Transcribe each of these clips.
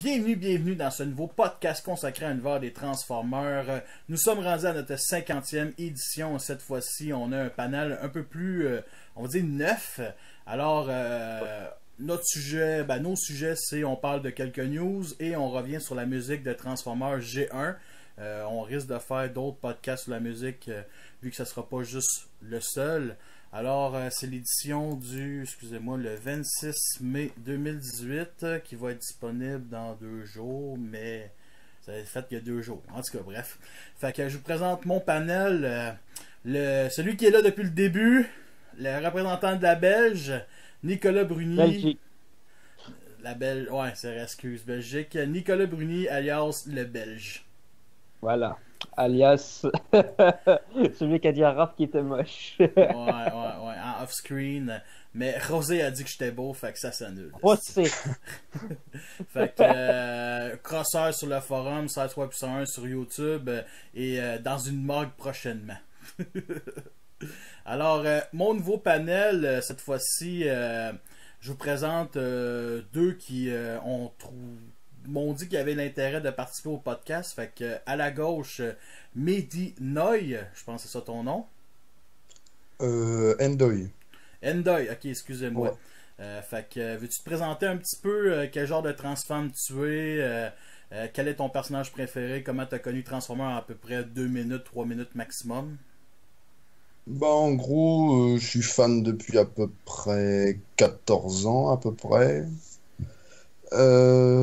Bienvenue dans ce nouveau podcast consacré à l'univers des Transformers. Nous sommes rendus à notre 50e édition. Cette fois-ci, on a un panel un peu plus, on va dire, neuf. Alors, nos sujets, c'est on parle de quelques news et on revient sur la musique de Transformers G1. On risque de faire d'autres podcasts sur la musique, vu que ce ne sera pas juste le seul. Alors, c'est l'édition le 26 mai 2018 qui va être disponible dans 2 jours, mais ça a été fait il y a 2 jours. En tout cas, bref. Fait que je vous présente mon panel. Celui qui est là depuis le début, le représentant de la Belge, Nicolas Bruni. Belgique. Belgique. Nicolas Bruni, alias le Belge. Voilà. Alias celui qui a dit à Raph qui était moche. ouais, en off-screen. Mais Rosé a dit que j'étais beau, fait que ça s'annule. Rosé. Fait que crosseur sur le forum, 16.1 sur YouTube et dans une morgue prochainement. Alors, mon nouveau panel, cette fois-ci, je vous présente deux qui m'ont dit qu'ils avaient l'intérêt de participer au podcast. Fait que à la gauche, Mehdi Noy, je pense que c'est ça ton nom. Endoy. Endoy, ok, excusez-moi. Ouais. Fait que veux-tu te présenter un petit peu quel genre de transforme tu es, quel est ton personnage préféré, comment tu as connu Transformers en à peu près 2 minutes, 3 minutes maximum? Bah, en gros, je suis fan depuis à peu près 14 ans, à peu près.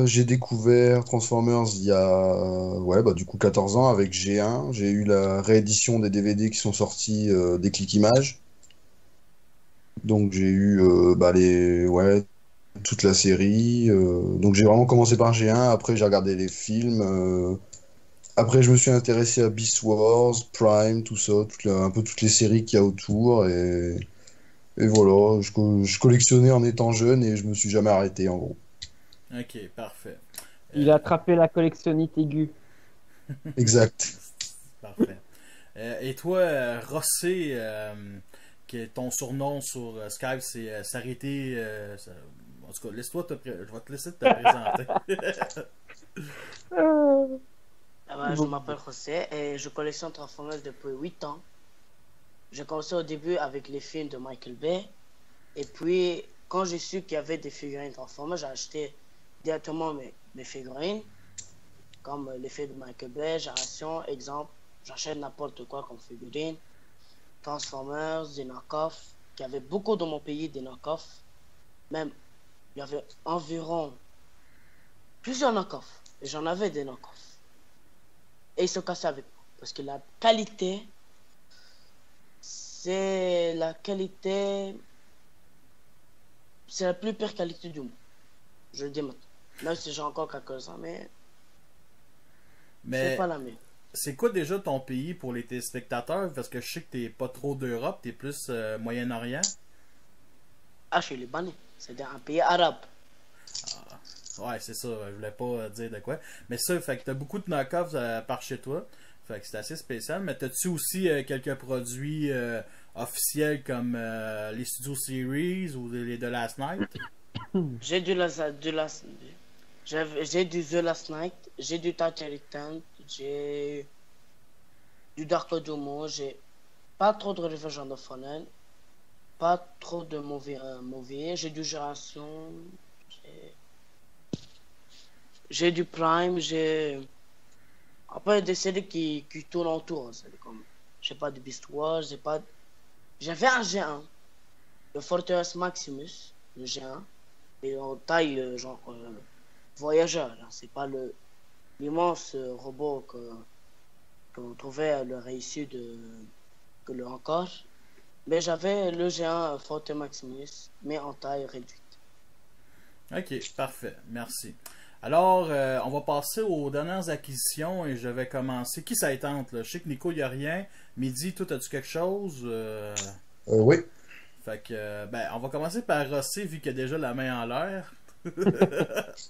J'ai découvert Transformers il y a du coup 14 ans avec G1. J'ai eu la réédition des DVD qui sont sortis des Click Images. Donc j'ai eu toute la série. Donc j'ai vraiment commencé par G1, après j'ai regardé les films. Après je me suis intéressé à Beast Wars, Prime, tout ça, un peu toutes les séries qu'il y a autour. Et voilà, je collectionnais en étant jeune et je me suis jamais arrêté en gros. Ok, parfait. Il a attrapé la collectionnite aiguë. Exact. Parfait. Et toi, Rossé, qui est ton surnom sur Skype, c'est S'arrêter. En tout cas, je vais te laisser te présenter. Je m'appelle José et je collectionne Transformers depuis 8 ans. J'ai commencé au début avec les films de Michael Bay. Et puis, quand j'ai su qu'il y avait des figurines Transformers, j'ai acheté directement mes figurines. Comme les films de Michael Bay, Génération, exemple. J'achète n'importe quoi comme figurine. Transformers, des knock-offs. Il y avait beaucoup dans mon pays des knock-offs. Même, il y avait environ plusieurs knock-offs. Et j'en avais des knock-offs. Et ils se cassaient avec moi. Parce que la qualité, c'est la plus pire qualité du monde. Je le dis maintenant. Même si j'ai encore quelques-uns, mais c'est pas la même. C'est quoi déjà ton pays pour les téléspectateurs? Parce que je sais que t'es pas trop d'Europe, t'es plus Moyen-Orient. Ah, je suis libanais. C'est un pays arabe. Ouais, c'est ça. Je voulais pas dire de quoi. Mais ça, fait que t'as beaucoup de knock-offs par chez toi. Fait que c'est assez spécial. Mais t'as-tu aussi quelques produits officiels comme les Studio Series ou les The Last Night? J'ai du The Last Night, j'ai du Titan, j'ai du Dark Odomo, j'ai pas trop de Revenge of Fallen, pas trop de Movie, j'ai du Génération, j'ai du Prime, j'ai après des séries qui tournent autour, c'est comme j'ai pas de Beast Wars, j'avais un G1, le Fortress Maximus, le G1, et en taille voyageur, hein. C'est pas l'immense robot qu'on trouvait le réussi que le encore, mais j'avais le G1 Forte Maximus, mais en taille réduite. Ok, parfait, merci. Alors, on va passer aux dernières acquisitions et je vais commencer. Qui ça tente, là? Je sais que Nico, il n'y a rien. Mehdi, toi, as-tu quelque chose? Oui. Fait que, on va commencer par Rossé, vu qu'il a déjà la main en l'air.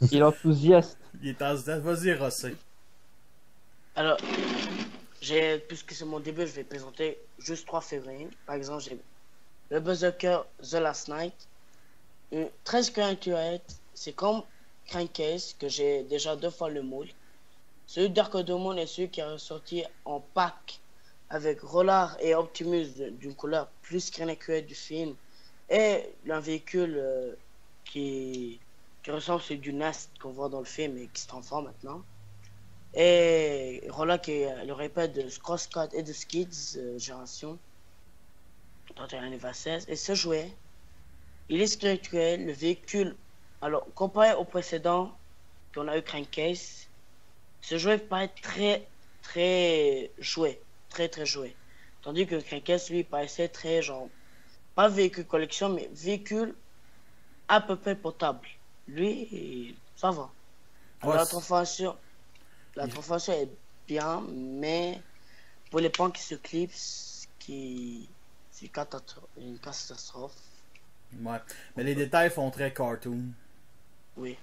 Il est enthousiaste. Il est enthousiaste. Vas-y, Rossé. Alors, puisque c'est mon début, je vais présenter juste 3 figurines. Par exemple, j'ai le Berserker The Last Night, une 13 current, c'est comme Crankcase, que j'ai déjà 2 fois le moule. Celui Dark Demon est celui qui est ressorti en pack avec Rollard et Optimus d'une couleur plus screen du film et un véhicule qui ressemble à celui du Nest qu'on voit dans le film et qui se transforme maintenant. Et Rollard qui est le répète de Crosscut et de Skids génération 31 anniversaire. Et ce jouet, il est spirituel, le véhicule, alors comparé au précédent qu'on a eu Crankcase, ce jouet paraît très joué, très joué. Tandis que Crankcase, lui, paraissait très genre, pas véhicule collection, mais véhicule à peu près potable. Lui, ça va. Alors, Ouais, la transformation est bien, mais pour les points qui se clipsent, c'est une catastrophe. ouais. Mais les détails font très cartoon. Oui.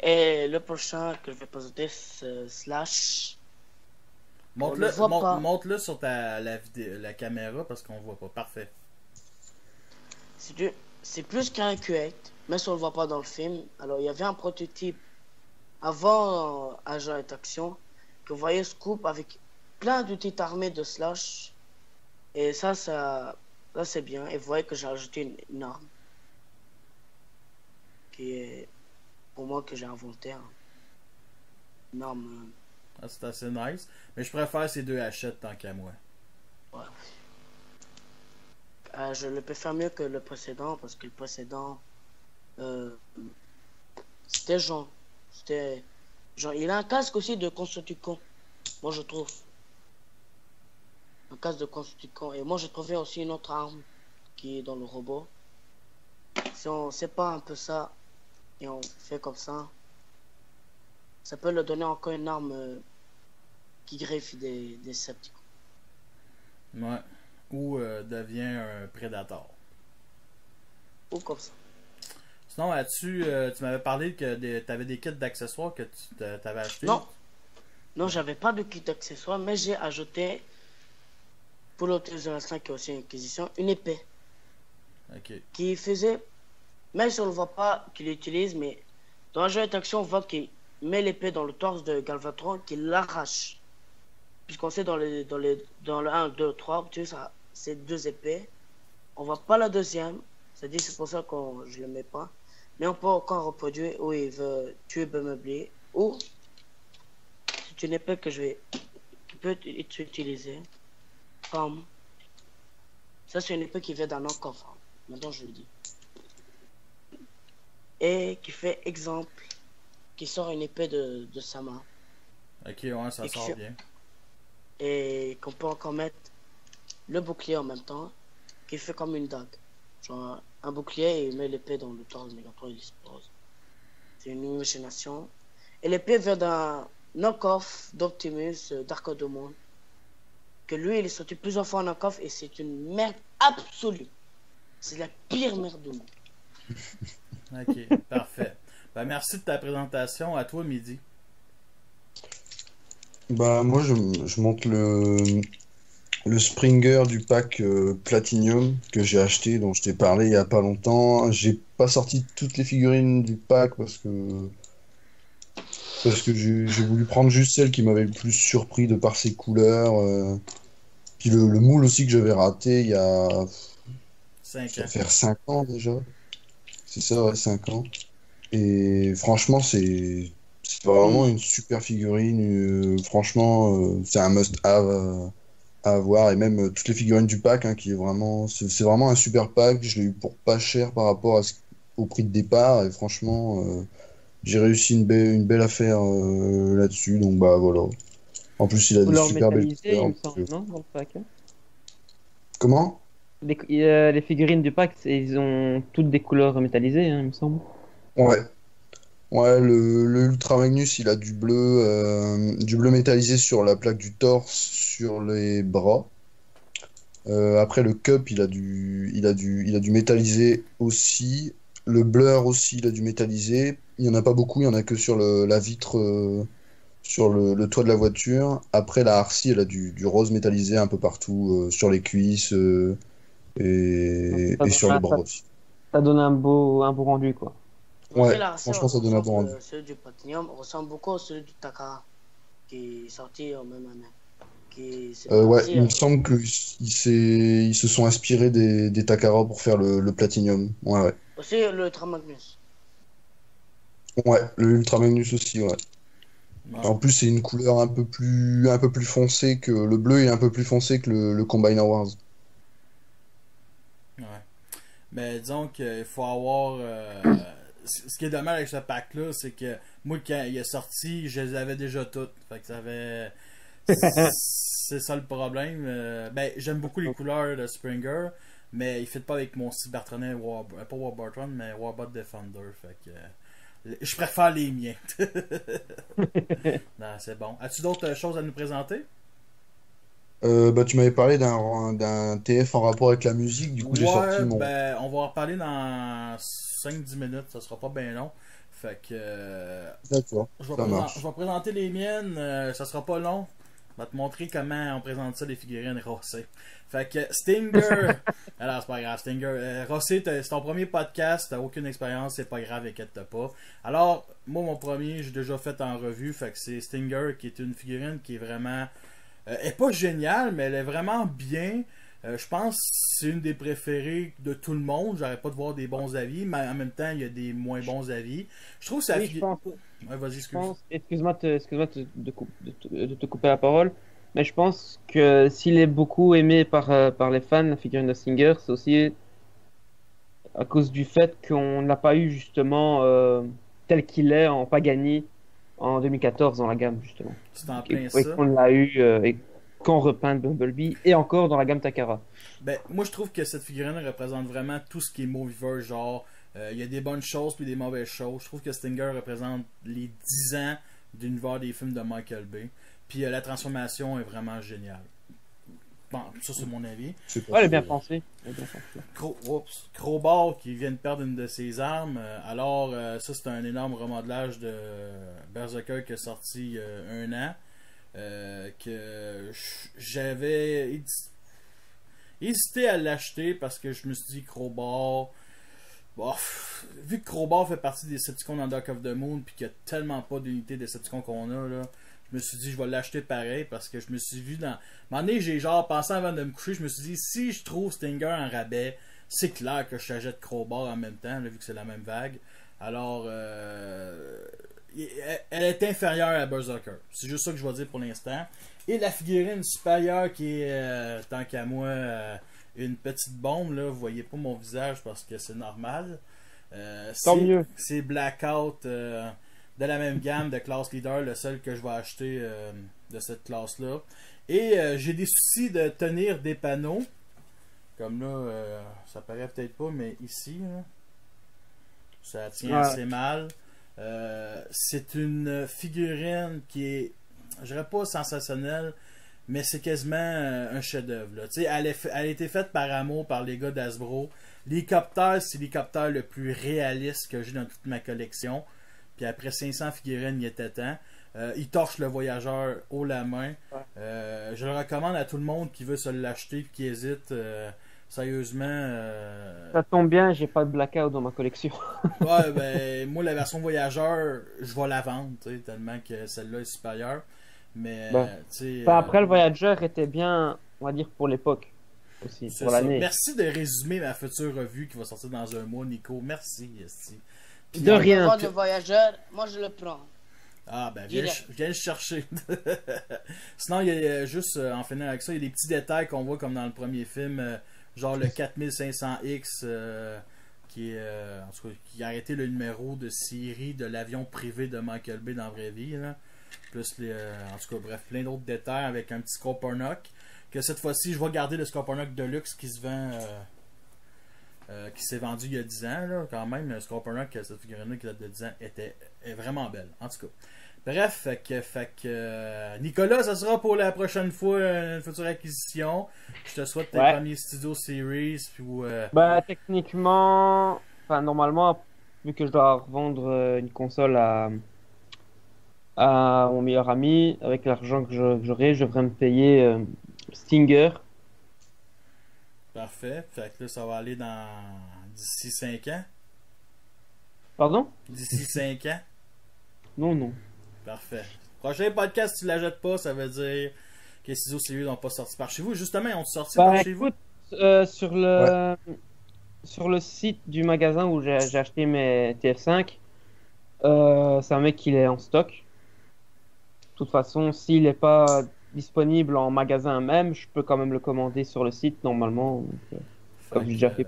Et le prochain que je vais présenter, c'est Slash. Montre-le On le voit pas. montre-le sur la caméra parce qu'on le voit pas. Parfait. C'est plus qu'un QA, mais ça on le voit pas dans le film. Alors il y avait un prototype avant Agent et Action que vous voyez Scoop avec plein d'outils armés de Slash. Et ça c'est bien. Et vous voyez que j'ai ajouté une arme qui est pour moi que j'ai inventé. Une arme. Ah, c'est assez nice. Mais je préfère ces deux hachettes tant qu'à moi. Ouais. Je le peux faire mieux que le précédent parce que le précédent c'était genre il a un casque aussi de Constructicon, moi je trouve un casque de Constructicon. Et moi j'ai trouvé aussi une autre arme qui est dans le robot. Si on sépare un peu ça et on fait comme ça peut leur donner encore une arme qui griffe des Decepticons. Ouais. Ou devient un prédateur. Ou comme ça. Sinon, là-dessus, tu m'avais parlé que tu avais des kits d'accessoires que tu t'avais acheté. Non, j'avais pas de kit d'accessoires, mais j'ai ajouté pour l'utilisation qui est aussi une acquisition, une épée. Ok. Qui faisait, même si on ne voit pas qu'il l'utilise, mais dans la jeu d'action, on voit qu'il met l'épée dans le torse de Galvatron, qu'il l'arrache. Puisqu'on sait dans le 1, 2, 3, tu sais, c'est 2 épées. On voit pas la deuxième, c'est-à-dire c'est pour ça que je le mets pas. Mais on peut encore reproduire où il veut tuer Bumblebee. Ou c'est une épée qui peut être utilisée comme ça, c'est une épée qui vient d'un coffre. Maintenant je le dis. Et qui fait exemple, qui sort une épée de sa main. Ok, ouais, ça sort bien. Et qu'on peut encore mettre le bouclier en même temps, qui fait comme une dague. Genre un bouclier et il met l'épée dans le torse de Megatron, il explose. C'est une imagination. Et l'épée vient d'un knock-off d'Optimus Dark Demon. Que lui, il est sorti plusieurs fois en knock-off et c'est une merde absolue. C'est la pire merde du monde. Ok, parfait. Ben, merci de ta présentation. À toi, Midi. Bah moi je monte le Springer du pack Platinum que j'ai acheté, dont je t'ai parlé il y a pas longtemps. J'ai pas sorti toutes les figurines du pack parce que j'ai voulu prendre juste celle qui m'avait le plus surpris de par ses couleurs. Puis le moule aussi que j'avais raté il y a 5 ça ans. va faire 5 ans déjà. C'est ça, ouais, 5 ans. Et franchement, c'est vraiment une super figurine. Franchement, c'est un must-have à avoir. Et même toutes les figurines du pack, hein, qui est vraiment, c'est vraiment un super pack. Je l'ai eu pour pas cher par rapport au prix de départ. Et franchement, j'ai réussi une belle affaire là-dessus. Donc bah voilà. En plus, il a des Couleur super belles métallisée, il couleurs. me semble, non, dans le pack. Hein. Comment? Les figurines du pack, ils ont toutes des couleurs métallisées, hein, il me semble. Ouais. Ouais, le Ultra Magnus, il a du bleu métallisé sur la plaque du torse, sur les bras. Après, le Cup, il a du métallisé aussi. Le Blur aussi, il a du métallisé. Il n'y en a pas beaucoup, il y en a que sur la vitre, sur le toit de la voiture. Après, la RC, elle a du rose métallisé un peu partout, sur les cuisses et sur les bras aussi. ça donne un beau rendu, quoi. Ouais, La racer franchement, ça donne un bon rendu. celui du Platinum ressemble beaucoup à celui du Takara, qui est sorti en même année. Ouais, il me semble qu'ils se sont inspirés des Takara pour faire le Platinum. Ouais, ouais. Aussi le Ultra Magnus. Ouais, le Ultra Magnus aussi, ouais. Ouais. En plus, c'est une couleur un peu plus foncée que le bleu est un peu plus foncé que le Combiner Wars. Ouais. Mais disons qu'il faut avoir. Ce qui est dommage avec ce pack-là, c'est que moi, quand il est sorti, je les avais déjà toutes. Fait que ça avait. C'est ça le problème. Ben, j'aime beaucoup les couleurs de Springer, mais il ne fit pas avec mon style Bertrand pas Warbotron, mais Warbot Defender. Fait que. Je préfère les miens. Non, c'est bon. As-tu d'autres choses à nous présenter? Bah, tu m'avais parlé d'un TF en rapport avec la musique, du coup j'ai sorti mon. Ben, on va en reparler dans 5-10 minutes, ça sera pas bien long. Fait que D'accord, ça marche. je vais présenter les miennes, ça sera pas long. Je vais te montrer comment on présente ça, les figurines Rossé. Fait que Stinger. Alors, c'est pas grave, Stinger. Rossé, c'est ton premier podcast, t'as aucune expérience, c'est pas grave, inquiète-toi pas. Alors, moi, mon premier, j'ai déjà fait en revue. Fait que c'est Stinger, qui est une figurine qui est vraiment. Elle est pas géniale, mais elle est vraiment bien. Je pense que c'est une des préférées de tout le monde. J'arrête pas de voir des bons avis, mais en même temps, il y a des moins bons avis. Je trouve que ça. Oui, je pense. Ouais, vas-y, excuse. Excuse-moi de te couper la parole, mais je pense que s'il est beaucoup aimé par les fans, la figurine de Stinger, c'est aussi à cause du fait qu'on ne l'a pas eu justement tel qu'il est en Pagani en 2014 dans la gamme, justement. C'est en plein Et ça. qu'on l'a eu et qu'on repeint Bumblebee et encore dans la gamme Takara. Ben, moi, je trouve que cette figurine représente vraiment tout ce qui est Movieverse. Genre, il y a des bonnes choses puis des mauvaises choses. Je trouve que Stinger représente les 10 ans d'univers des films de Michael Bay. Puis la transformation est vraiment géniale. Bon, ça, c'est mon avis. Ouais, elle est bien pensée. Crowbar qui vient de perdre une de ses armes. Alors, ça, c'est un énorme remodelage de Berserker qui est sorti il y a 1 an. Que j'avais hésité à l'acheter parce que je me suis dit Crowbar. Bon, vu que Crowbar fait partie des Decepticons dans Dark of the Moon, puis qu'il n'y a tellement pas d'unités Decepticons qu'on a, là, je me suis dit je vais l'acheter pareil parce que je me suis vu dans. À un moment donné, j'ai genre pensé avant de me coucher, je me suis dit si je trouve Stinger en rabais, c'est clair que je t'achète Crowbar en même temps, là, vu que c'est la même vague. Alors, elle est inférieure à Berserker. C'est juste ça que je vais dire pour l'instant. Et la figurine supérieure qui est, tant qu'à moi, une petite bombe, là, vous voyez pas mon visage parce que c'est normal. Tant mieux. C'est Blackout de la même gamme de classe leader, le seul que je vais acheter de cette classe-là. Et j'ai des soucis de tenir des panneaux. Comme là, ça paraît peut-être pas, mais ici, là, ça tient assez mal. C'est une figurine qui est, je dirais pas sensationnelle, mais c'est quasiment un chef-d'œuvre. Elle a été faite par amour par les gars d'Hasbro. L'hélicoptère, c'est l'hélicoptère le plus réaliste que j'ai dans toute ma collection. Puis après 500 figurines, il était temps. Il torche le voyageur haut la main. Je le recommande à tout le monde qui veut se l'acheter et qui hésite. Sérieusement. Ça tombe bien, j'ai pas de Blackout dans ma collection. Ouais, ben, moi, la version voyageur, je vais la vendre, tellement que celle-là est supérieure. Mais, après, le voyageur était bien, on va dire, pour l'époque aussi, pour l'année. Merci de résumer ma future revue qui va sortir dans 1 mois, Nico. Merci. De rien. Le voyageur, moi je le prends. Ah, ben, viens le chercher. Sinon, il y a juste, en finissant avec ça, il y a des petits détails qu'on voit comme dans le premier film. Genre le 4500X qui a arrêté le numéro de série de l'avion privé de Michael Bay dans la vraie vie. Là. Plus en tout cas, bref, plein d'autres détails avec un petit Scorponok. Que cette fois-ci, je vais garder le Scorponok Deluxe qui se vend. Qui s'est vendu il y a 10 ans, là, quand même. Le Scorponok, cette figurine-là qui date de 10 ans, est vraiment belle. En tout cas. Bref, Nicolas, ça sera pour la prochaine fois une future acquisition. Je te souhaite tes premiers Studio Series. Puis, techniquement, normalement, vu que je dois revendre une console à mon meilleur ami, avec l'argent que j'aurai, je devrais me payer Stinger. Parfait. Fait que là, ça va aller dans D'ici 5 ans? Pardon? D'ici 5 ans? Non, non. Parfait. Prochain podcast, si tu la jettes pas, ça veut dire que les ciseaux Series n'ont pas sorti par chez vous. Justement, ils ont sorti par chez vous? Écoute, sur le site du magasin où j'ai acheté mes TF5, c'est un mec qui est en stock. De toute façon, s'il n'est pas disponible en magasin même, je peux quand même le commander sur le site normalement. Donc, comme j'ai déjà fait.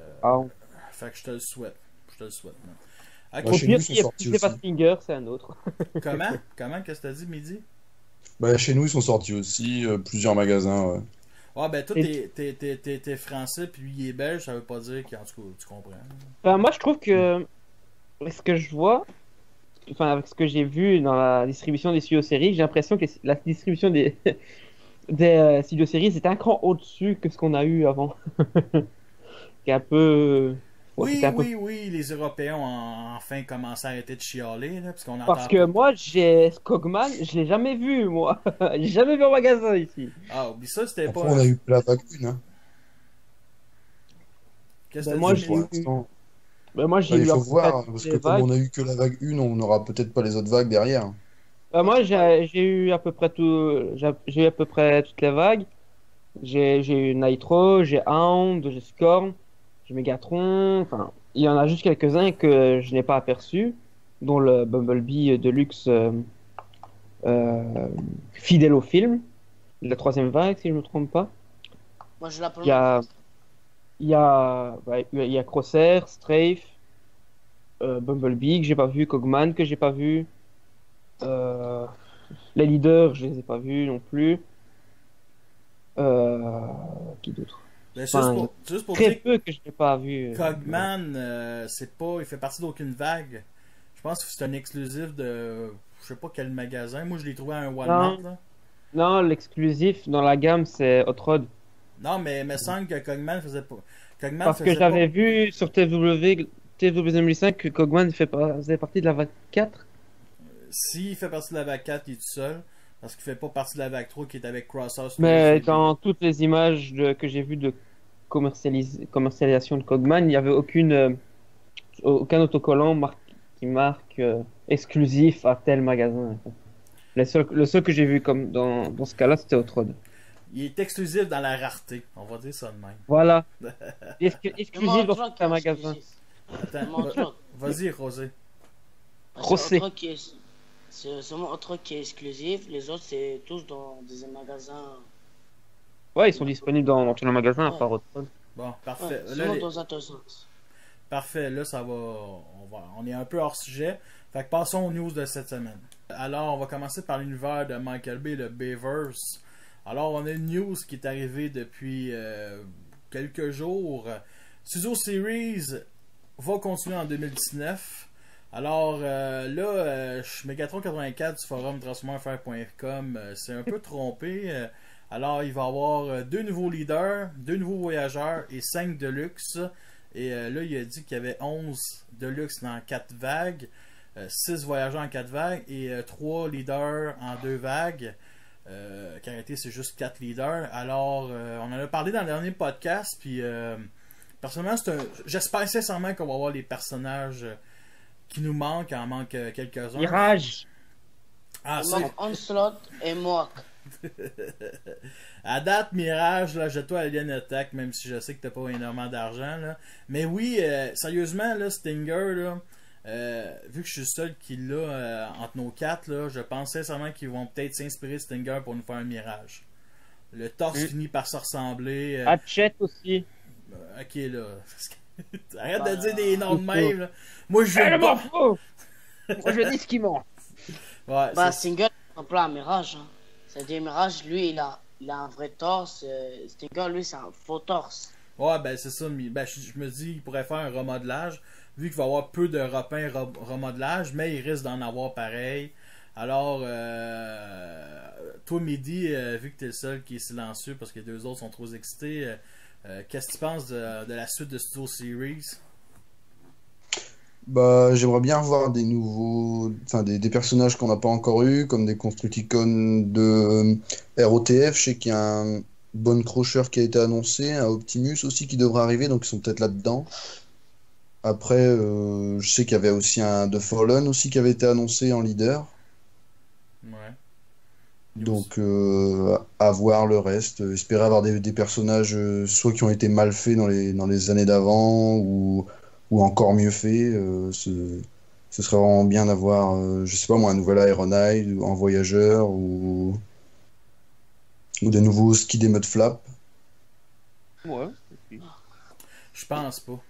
Fait que je te le souhaite. Je te le souhaite. Non. Bah, Au chez pire, nous, ils sont sortis si c'est pas aussi. Stinger, c'est un autre. Comment? Qu'est-ce que t'as dit, Midi? Bah, chez nous, ils sont sortis aussi, plusieurs magasins. Ouais. Ah, ben, toi, Et- t'es français, puis lui, il est belge, ça veut pas dire qu'en tout cas, tu comprends. Moi, je trouve que ce que je vois, enfin, avec ce que j'ai vu dans la distribution des studios séries, j'ai l'impression que la distribution des, des studios séries c'est un cran au-dessus que ce qu'on a eu avant. Qui est un peu. Ouais, Oui, c'était un peu. oui, les Européens ont enfin commencé à arrêter de chialer, là, parce qu'on Parce entend que pas. moi, j'ai Skogman, je l'ai jamais vu, moi. J'ai jamais vu en magasin ici. Ah, oublie ça, c'était Après, pas. on a eu que la vague 1. Hein. Qu'est-ce que Ben, t'as moi, dit, j'ai Pour Midi? eu. l'instant. Ben, moi, j'ai Ouais, il eu à faut peu près voir, parce toutes que les comme vagues. on a eu que la vague 1, on n'aura peut-être pas les autres vagues derrière. Moi, j'ai eu à peu près tout. J'ai eu à peu près toutes les vagues. J'ai eu Nitro, j'ai Hound, j'ai Scorn, j'ai Megatron. Enfin, il y en a juste quelques-uns que je n'ai pas aperçus, dont le Bumblebee Deluxe euh, fidèle au film, la troisième vague, si je ne me trompe pas. Moi, je l'appelle. Il y a, il y a Crosshair, Strafe, Bumblebee que j'ai pas vu, Cogman que j'ai pas vu. Euh, les leaders, je les ai pas vus non plus. Euh, qui d'autre? Ben, Enfin, juste pour très dire peu que je n'ai pas vu. Cogman, c'est pas, il fait partie d'aucune vague. Je pense que c'est un exclusif de, je sais pas quel magasin. Moi, je l'ai trouvé à un Walmart. Là. Non, l'exclusif dans la gamme, c'est Hot Rod. Non, mais il me semble que Cogman faisait pas. Cogman Parce que faisait j'avais pas. vu sur TW 2005 que Cogman faisait partie de la vague 4. S'il fait partie de la vague 4, il est tout seul. Parce qu'il fait pas partie de la vague 3 qui est avec Crosshouse. Mais dans toutes les images que j'ai vues de commercialisation de Cogman, il n'y avait aucun autocollant qui marque exclusif à tel magasin. Le seul que j'ai vu comme dans ce cas-là, c'était Hot Rod. Il est exclusif dans la rareté. On va dire ça de même. Voilà. C'est Exclusif mon dans truc qui un est magasin. exclusif. Attends, C'est mon truc. vas-y, Rosé. Rosé. C'est mon truc qui est exclusif. Les autres, c'est tous dans des magasins. Ouais, ils sont disponibles dans tous les magasins à part Hot Rod. Bon, parfait. Ouais, Là, seulement dans un sens. Parfait, là ça va, on est un peu hors sujet. Fait que passons aux news de cette semaine. Alors, on va commencer par l'univers de Michael Bay, le Bayverse. Alors, on a une news qui est arrivée depuis quelques jours. Studio Series va continuer en 2019. Alors là, Megatron84 du forum transformerfr.com s'est un peu trompé. Alors, il va y avoir 2 nouveaux leaders, 2 nouveaux voyageurs et 5 Deluxe. Et là, il a dit qu'il y avait 11 Deluxe dans 4 vagues, 6 voyageurs en 4 vagues et 3 leaders en 2 vagues. Carité, c'est juste 4 leaders. Alors, on en a parlé dans le dernier podcast. Puis, personnellement, j'espère sincèrement qu'on va avoir les personnages qui nous manquent. Il en manque quelques-uns. Mirage. Ah, Il c'est. manque Onslaught et Mohawk. À date, Mirage, là, jette-toi à Alien Attack, même si je sais que t'as pas énormément d'argent. Là. Mais oui, sérieusement, là, Stinger, là, vu que je suis seul qui l'a entre nos 4, là, je pense sincèrement qu'ils vont peut-être s'inspirer de Stinger pour nous faire un Mirage. Le torse finit par se ressembler. Hatchet aussi. Ok, là. Arrête de Bah, dire des noms de même. Là. Moi, je Je joue m'en pas. fous. Moi, je dis ce qui ment. Ouais, Bah, c'est- Stinger, c'est un peu un Mirage. Hein. C'est-à-dire, Mirage, lui, il a un vrai torse. Stinger, lui, c'est un faux torse. Ouais, ben c'est ça. Ben, je me dis qu'il pourrait faire un remodelage, vu qu'il va y avoir peu de repins remodelage, mais il risque d'en avoir pareil. Alors, toi, Mehdi, vu que t'es le seul qui est silencieux parce que les 2 autres sont trop excités, qu'est-ce que tu penses de la suite de Studio Series? Bah, j'aimerais bien voir des nouveaux, enfin des personnages qu'on n'a pas encore eu, comme des Constructicons de ROTF. Je sais qu'il y a un Bone Crusher qui a été annoncé, un Optimus aussi qui devrait arriver, donc ils sont peut-être là-dedans. Après, je sais qu'il y avait aussi un The Fallen aussi qui avait été annoncé en leader. Ouais. Donc, à voir le reste. Espérer avoir des personnages soit qui ont été mal faits dans les années d'avant ou encore mieux faits. Ce serait vraiment bien d'avoir, je sais pas moi, un nouvel Ironhide ou un Voyageur ou des nouveaux ski des mud flap. Ouais. Je pense pas.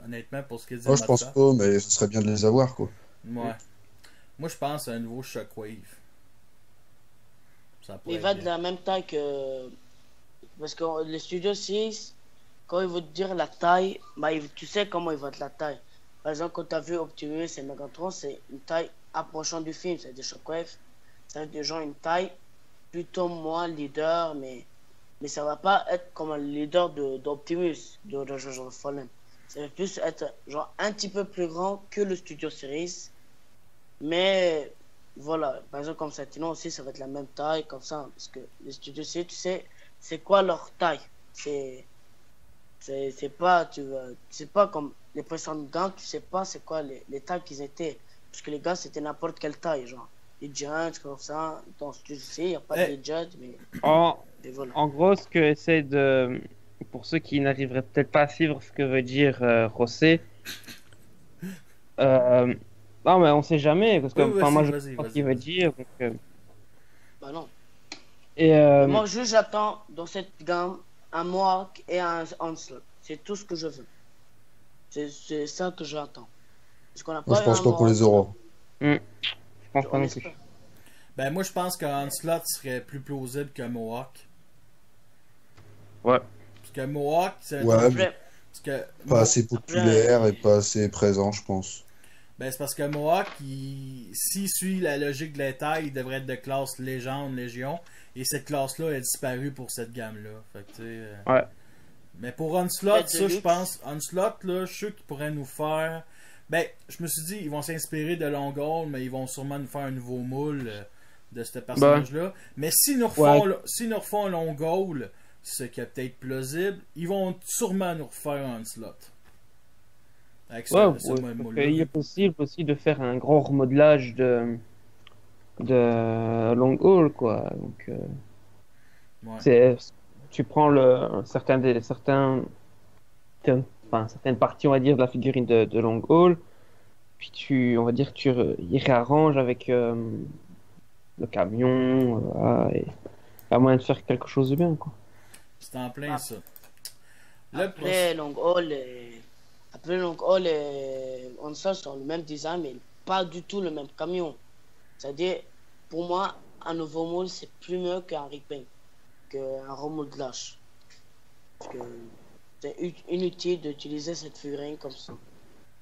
Honnêtement, pour ce qui est des Moi, je modes pense flap. pas, mais ce serait bien de les avoir, quoi. Ouais. Moi, je pense à un nouveau Shockwave. Ça pourrait Il être va de bien. la même taille que. Parce que le Studio 6, quand il veut te dire la taille, bah, tu sais comment il va de la taille. Par exemple, quand tu as vu Optimus et Megatron, c'est une taille approchant du film, c'est des Shockwave. C'est des gens une taille plutôt moins leader, mais ça va pas être comme un leader d'Optimus, de Revenge of the Fallen. Ça va plus être genre un petit peu plus grand que le Studio Series. Mais voilà, par exemple, comme Sentinel aussi, ça va être la même taille, comme ça. Parce que les Studio Series, tu sais, c'est quoi leur taille? C'est pas, c'est pas comme les précédents gants, tu sais pas c'est quoi les tailles qu'ils étaient. Parce que les gars, c'était n'importe quelle taille, genre. Les Giants, comme ça. Dans Studio Series, il n'y a pas Eh. de Giants, mais En, et voilà. en gros, ce que essaie de. Pour ceux qui n'arriveraient peut-être pas à suivre ce que veut dire José, euh, non, mais on sait jamais, parce que Oui, enfin, moi vas-y, je vas-y, comprends ce vas-y, qu'il veut vas-y. dire. Donc, Bah non. et Mais moi, juste j'attends dans cette gamme un Mohawk et un Onslaught. C'est tout ce que je veux. C'est ça que j'attends. Parce qu'on n'a Moi, je pas eu pense un pas pour les Mohawk. auras. je pense pas On non plus. espère. Ben, moi, je pense qu'un Onslaught serait plus plausible qu'un Mohawk. Ouais. Parce que Mohawk, c'est Ouais, mais Après, parce que pas assez populaire après, et pas assez présent, je pense. ben, c'est parce que Mohawk, s'il suit la logique de la taille, il devrait être de classe légende, légion. Et cette classe-là a disparu pour cette gamme-là. Fait que, tu sais, Ouais. mais pour Onslaught, Red ça, je Deluxe. pense, Onslaught, là, je suis sûr qu'ils pourraient nous faire. Ben, je me suis dit, ils vont s'inspirer de Longall, mais ils vont sûrement nous faire un nouveau moule de ce personnage-là. Mais s'ils nous refont Longall, ce qui est peut-être plausible, ils vont sûrement nous refaire Onslaught. Avec Ouais, ce ouais, même parce moule-là. qu'il est possible aussi de faire un gros remodelage de Long Haul, quoi. Donc, Ouais. c'est, tu prends certaines parties, on va dire, de la figurine de Long Haul, puis on va dire, y réarranges avec le camion, voilà, et à moyen de faire quelque chose de bien, quoi. C'est en plein Ah. ça. après Long Haul et Onslaught sont le même design, mais pas du tout le même camion. C'est-à-dire, pour moi, un nouveau moule, c'est plus mieux qu'un repaint, qu'un remodelage. Parce que c'est inutile d'utiliser cette figurine comme ça.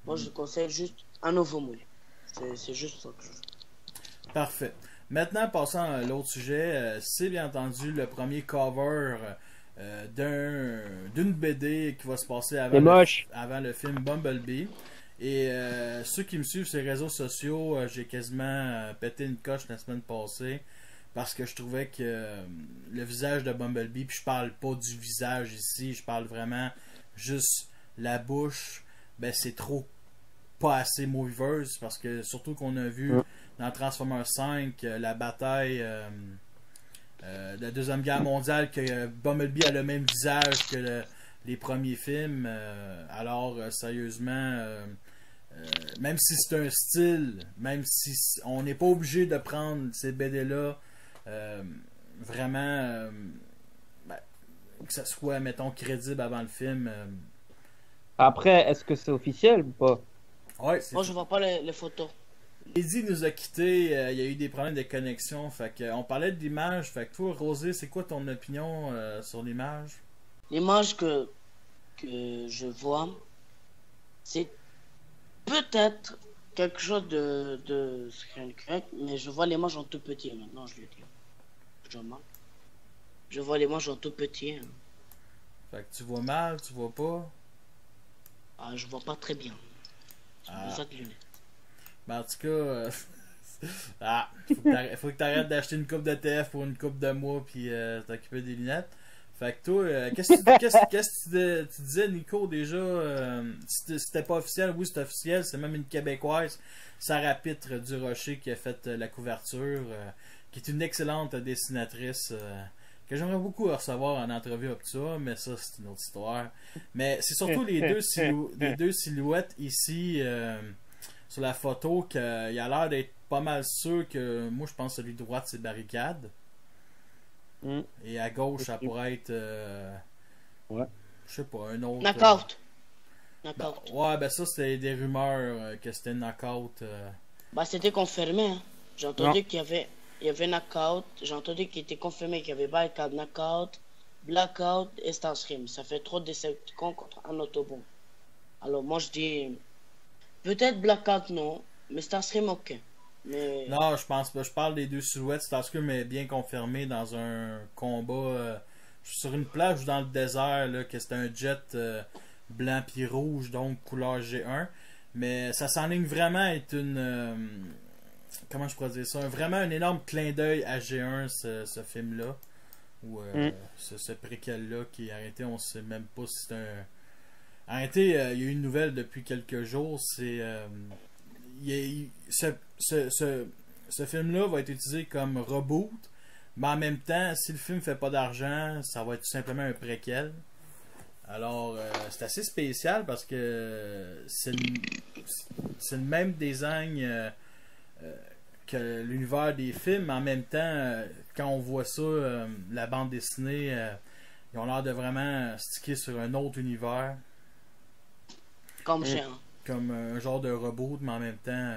Moi, je conseille juste un nouveau moule. C'est juste ça que je veux. Parfait. Maintenant, passons à l'autre sujet. C'est bien entendu le premier cover d'une BD qui va se passer C'est moche. avant le film Bumblebee. Et ceux qui me suivent sur les réseaux sociaux, j'ai quasiment pété une coche la semaine passée parce que je trouvais que le visage de Bumblebee, puis je parle pas du visage ici, je parle vraiment juste la bouche, ben c'est trop pas assez Movieverse parce que surtout qu'on a vu dans Transformers 5 la bataille de la Deuxième Guerre mondiale que Bumblebee a le même visage que les premiers films. Alors, sérieusement, même si c'est un style, même si on n'est pas obligé de prendre ces BD-là vraiment ben, que ça soit, mettons, crédible avant le film. Après, est-ce que c'est officiel ou pas? Ouais, c'est Moi, je vois pas les photos. Eddie nous a quittés, il y a eu des problèmes de connexion, fait que, on parlait de l'image, fait que toi, Rosé, c'est quoi ton opinion sur l'image? L'image que je vois, c'est peut-être quelque chose de screen crack, mais je vois l'image en tout petit maintenant, je le dis. Je remarque. Je vois l'image en tout petit. Hein. Fait que tu vois mal, tu vois pas? Ah, je vois pas très bien. J'ai Ah. besoin de lunettes. Ben, en tout cas, faut que t'arrêtes d'acheter une coupe de TF pour une coupe de mois puis t'occuper des lunettes. Fait que toi, qu'est-ce que tu disais, Nico, déjà? C'était pas officiel, oui, c'est officiel. C'est même une Québécoise, Sarah Pitre du Rocher, qui a fait la couverture, qui est une excellente dessinatrice, que j'aimerais beaucoup recevoir en entrevue up ça, mais ça, c'est une autre histoire. Mais c'est surtout les deux silhouettes ici, sur la photo, qu'il a l'air d'être pas mal sûr que, moi, je pense que celui de droite, c'est Barricade. Et à gauche, ça pourrait être. Ouais. Je sais pas, un autre. Knockout. Ouais, ben ça, c'était des rumeurs que c'était Knockout. Bah, c'était confirmé. Hein. J'ai entendu qu'il y avait Knockout. J'ai entendu qu'il était confirmé qu'il y avait Barricade, Knockout, Blackout et Starscream. Ça fait trop de Decepticons contre un Autobot. Alors, moi, je dis. Peut-être Blackout, non. Mais Starscream, ok. Mais... Non, je pense pas. Je parle des deux silhouettes. Starscream est bien confirmé dans un combat sur une plage ou dans le désert, là, que c'est un jet blanc puis rouge, donc couleur G1. Mais ça s'enligne vraiment à être une. Comment je pourrais dire ça? Vraiment un énorme clin d'œil à G1, ce film-là. Ou ce préquel-là qui est arrêté, on sait même pas si c'est un. Arrêté, il y a eu une nouvelle depuis quelques jours. C'est. Ce film-là va être utilisé comme reboot, mais en même temps, si le film fait pas d'argent, ça va être tout simplement un préquel. Alors, c'est assez spécial parce que c'est le même design que l'univers des films, mais en même temps, quand on voit ça, la bande dessinée, ils ont l'air de vraiment sticker sur un autre univers. Comme Géant. Comme un genre de reboot, mais en même temps,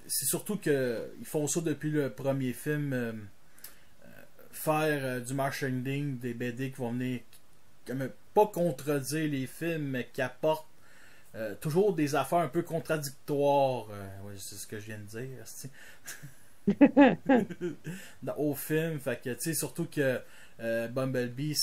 c'est surtout que ils font ça depuis le premier film, faire du marketing, des BD qui vont venir pas contredire les films, mais qui apportent toujours des affaires un peu contradictoires. Ouais, c'est ce que je viens de dire. Au film, fait que tu sais, surtout que Bumblebee,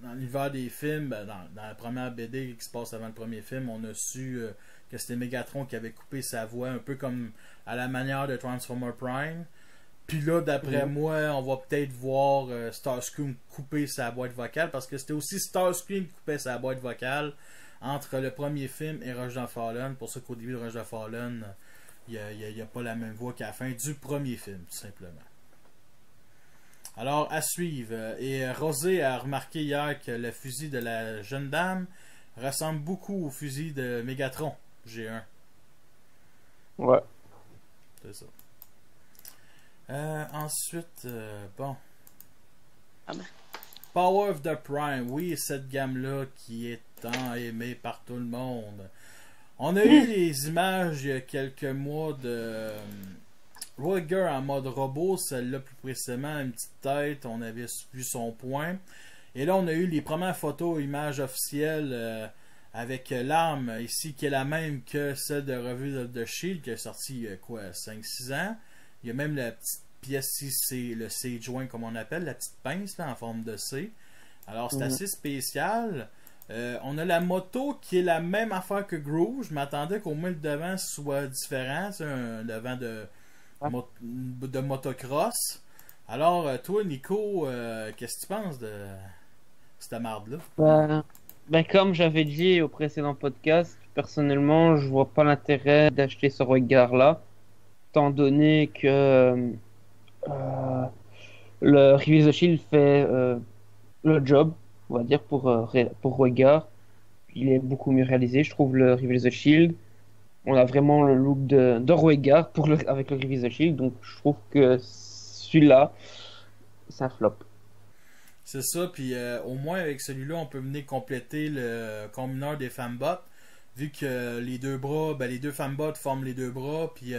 dans l'univers des films, dans la première BD qui se passe avant le premier film, on a su que c'était Megatron qui avait coupé sa voix, un peu comme à la manière de Transformer Prime. Puis là, d'après moi, on va peut-être voir Starscream couper sa boîte vocale, parce que c'était aussi Starscream qui coupait sa boîte vocale entre le premier film et Rush of Fallen. Pour ça qu'au début de Rush of Fallen, il n'y a pas la même voix qu'à la fin du premier film, tout simplement. Alors, à suivre. Et Rosé a remarqué hier que le fusil de la jeune dame ressemble beaucoup au fusil de Megatron G1. Ouais. C'est ça. Ensuite, bon. Ah ben. Power of the Prime. Oui, cette gamme-là qui est tant aimée par tout le monde. On a eu les images il y a quelques mois de Roger en mode robot, celle-là plus précisément, une petite tête, on avait vu son poing. Et là, on a eu les premières photos, images officielles avec l'arme ici qui est la même que celle de Revue de Shield qui est sortie il y a quoi, 5-6 ans. Il y a même la petite pièce ici, c'est le C-joint comme on appelle, la petite pince là, en forme de C. Alors c'est assez spécial. On a la moto qui est la même affaire que Groove. Je m'attendais qu'au moins le devant soit différent. C'est un devant de motocross. Alors, toi, Nico, qu'est-ce que tu penses de cette marde-là? Ben, comme j'avais dit au précédent podcast, personnellement, je vois pas l'intérêt d'acheter ce regard-là, étant donné que le Reveal the Shield fait le job, on va dire, pour regard. Il est beaucoup mieux réalisé, je trouve, le Reveal the Shield. On a vraiment le look de Regard avec le Reveal the Shield, donc je trouve que celui-là, c'est un flop. C'est ça, puis au moins avec celui-là, on peut venir compléter le combineur des fembots, vu que les deux bras, les deux fembots forment les deux bras, puis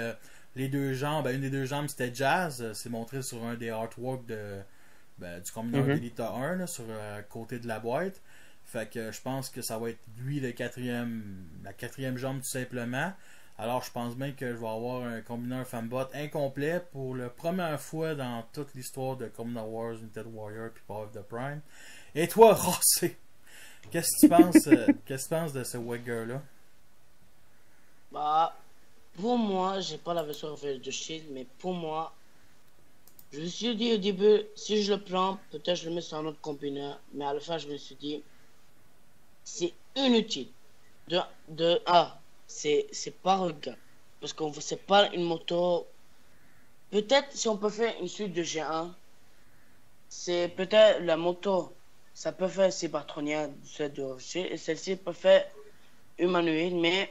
les deux jambes, une des deux jambes c'était Jazz, c'est montré sur un des artworks du combineur d'Elita 1, là, sur le côté de la boîte. Fait que je pense que ça va être lui la quatrième jambe tout simplement. Alors je pense bien que je vais avoir un combineur fembot incomplet pour la première fois dans toute l'histoire de Combiner Wars, United Warrior puis Power of the Prime. Et toi, Rossé, qu'est-ce que tu penses de ce Wigger-là? Bah, pour moi, j'ai pas la version de Shield, mais pour moi, Je me suis dit au début, si je le prends, peut-être je le mets sur un autre combinaire. Mais à la fin, je me suis dit, c'est inutile. C'est pas regard. Parce que c'est pas une moto. Peut-être si on peut faire une suite de G1, c'est peut-être la moto. Ça peut faire Cybertronia, et celle-ci peut faire humanoïde, mais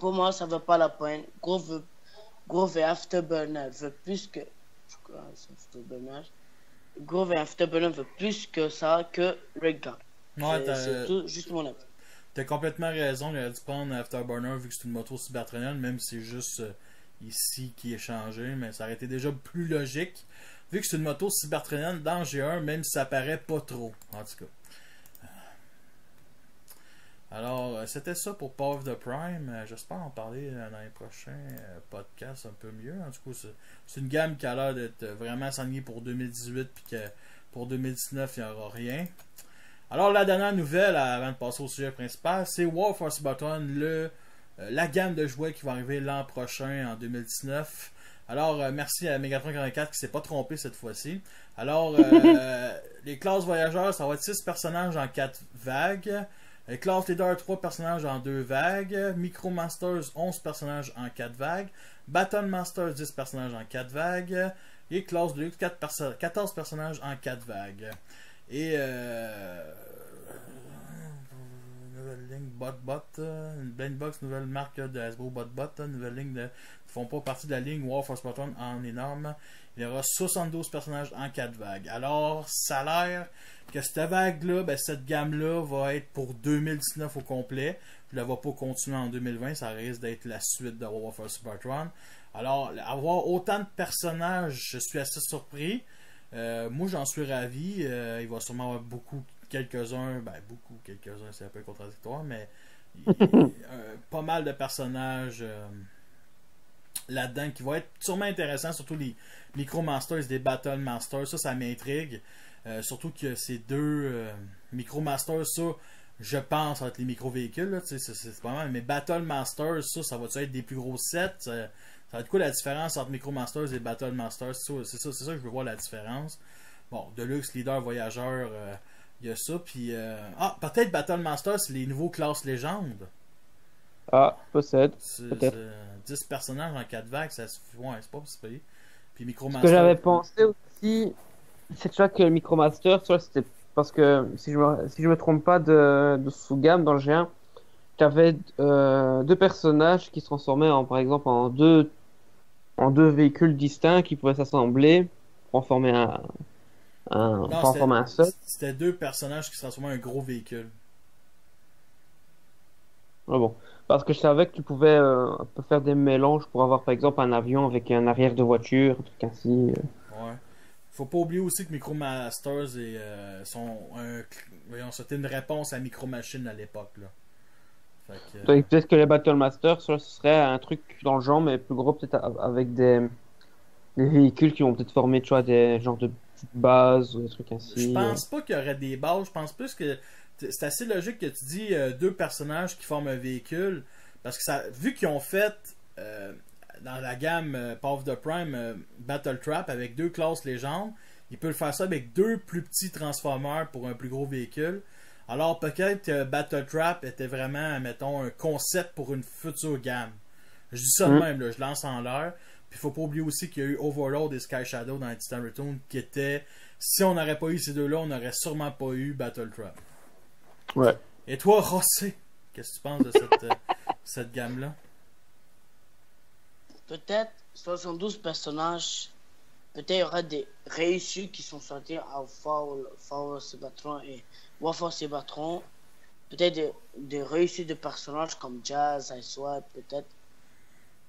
pour moi, ça vaut pas la peine. Grove et Afterburner veut plus que. Je crois que c'est Afterburner. Grove et Afterburner veut plus que ça que Regga. Ouais, C'est tout juste mon avis. t'as complètement raison. Il aurait dû prendre Afterburner vu que c'est une moto cybertronienne, même si c'est juste ici qui est changé. Mais ça aurait été déjà plus logique. Vu que c'est une moto cybertronienne dans G1, même si ça paraît pas trop. En tout cas. Alors, c'était ça pour Power of the Prime. J'espère en parler dans les prochains podcasts un peu mieux. En tout cas, c'est une gamme qui a l'air d'être vraiment s'enligner pour 2018, puis que pour 2019, il n'y aura rien. Alors, la dernière nouvelle, avant de passer au sujet principal, c'est War for Cybertron, la gamme de jouets qui va arriver l'an prochain, en 2019. Alors, merci à Megatron 44 qui s'est pas trompé cette fois-ci. Alors, les classes voyageurs, ça va être 6 personnages en 4 vagues. Class Leader, 3 personnages en 2 vagues. Micro Masters, 11 personnages en 4 vagues. Battle Masters, 10 personnages en 4 vagues. Et Class Deluxe, 14 personnages en 4 vagues. Et nouvelle ligne BotBot, une blind box, nouvelle marque de Hasbro BotBot, nouvelle ligne qui font pas partie de la ligne War for Cybertron en énorme. Il y aura 72 personnages en 4 vagues. Alors, ça a l'air que cette vague-là, cette gamme-là va être pour 2019 au complet. Je ne la vois pas continuer en 2020. Ça risque d'être la suite de War for Cybertron. Alors, avoir autant de personnages, je suis assez surpris. Moi, j'en suis ravi. Il va sûrement avoir quelques-uns, c'est un peu contradictoire, mais pas mal de personnages là-dedans qui vont être sûrement intéressants, surtout les Micro Masters, des Battle Masters. Ça m'intrigue. Surtout que ces deux Micro Masters, ça, je pense, être les micro-véhicules, c'est pas mal. Mais Battle Masters, ça va être des plus gros sets? Ça va être quoi la différence entre Micro Masters et Battle Masters? C'est ça que je veux voir la différence. Bon, Deluxe, Leader, Voyageur, il y a ça. Puis, peut-être Battle Masters, c'est les nouveaux classes légendes. Ah, peut-être. 10 personnages en 4 vagues, ouais, c'est pas possible. Puis Micro Ce Masters. que j'avais pensé aussi, c'est que le Micromaster, c'était parce que si je me trompe pas de sous-gamme dans le G1, tu avais 2 personnages qui se transformaient par exemple en deux véhicules distincts qui pouvaient s'assembler pour en former un seul. C'était 2 personnages qui se transformaient en un gros véhicule. Ah bon. Parce que je savais que tu pouvais faire des mélanges pour avoir par exemple un avion avec un arrière de voiture, un truc ainsi. Ouais. Faut pas oublier aussi que Micromasters c'était une réponse à Micro Machine à l'époque. Peut-être que les Battle Masters, ce serait un truc dans le genre, mais plus gros, peut-être avec des véhicules qui vont peut-être former, tu vois, des genres de petites bases ou des trucs ainsi. Je pense pas qu'il y aurait des bases. Je pense plus que c'est assez logique que tu dis 2 personnages qui forment un véhicule. Parce que vu qu'ils ont fait dans la gamme Power of the Prime Battle Trap avec 2 classes légendes, ils peuvent faire ça avec 2 plus petits transformers pour un plus gros véhicule. Alors peut-être que Battle Trap était vraiment, mettons, un concept pour une future gamme. Je dis ça de même, là, je lance en l'air. Puis il faut pas oublier aussi qu'il y a eu Overlord et Sky Shadow dans Titan Return qui étaient, si on n'aurait pas eu ces deux-là, on n'aurait sûrement pas eu Battle Trap. Ouais. Et toi, Rossé, qu'est-ce que tu penses de cette gamme-là? Peut-être 72 personnages. Peut-être il y aura des réussites qui sont sortis à War Cybertron et War for Cybertron. Peut-être des réussites de personnages comme Jazz, Icewild, peut-être.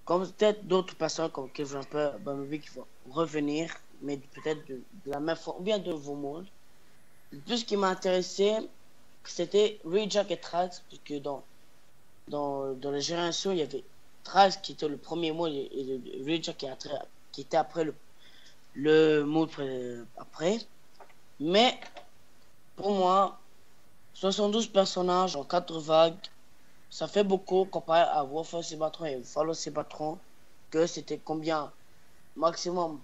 Comme peut-être d'autres personnages comme Kevin Jumper, Bumblebee qui vont revenir, mais peut-être de la même forme, ou bien de nouveaux mondes. Le plus qui m'a intéressé, c'était Rejack et Trax, parce que dans la génération, il y avait Trax qui était le premier mode et Rejack qui était après le mode après. Mais pour moi, 72 personnages en 4 vagues, ça fait beaucoup comparé à War for Cybertron et Follow Cybertron, que c'était combien maximum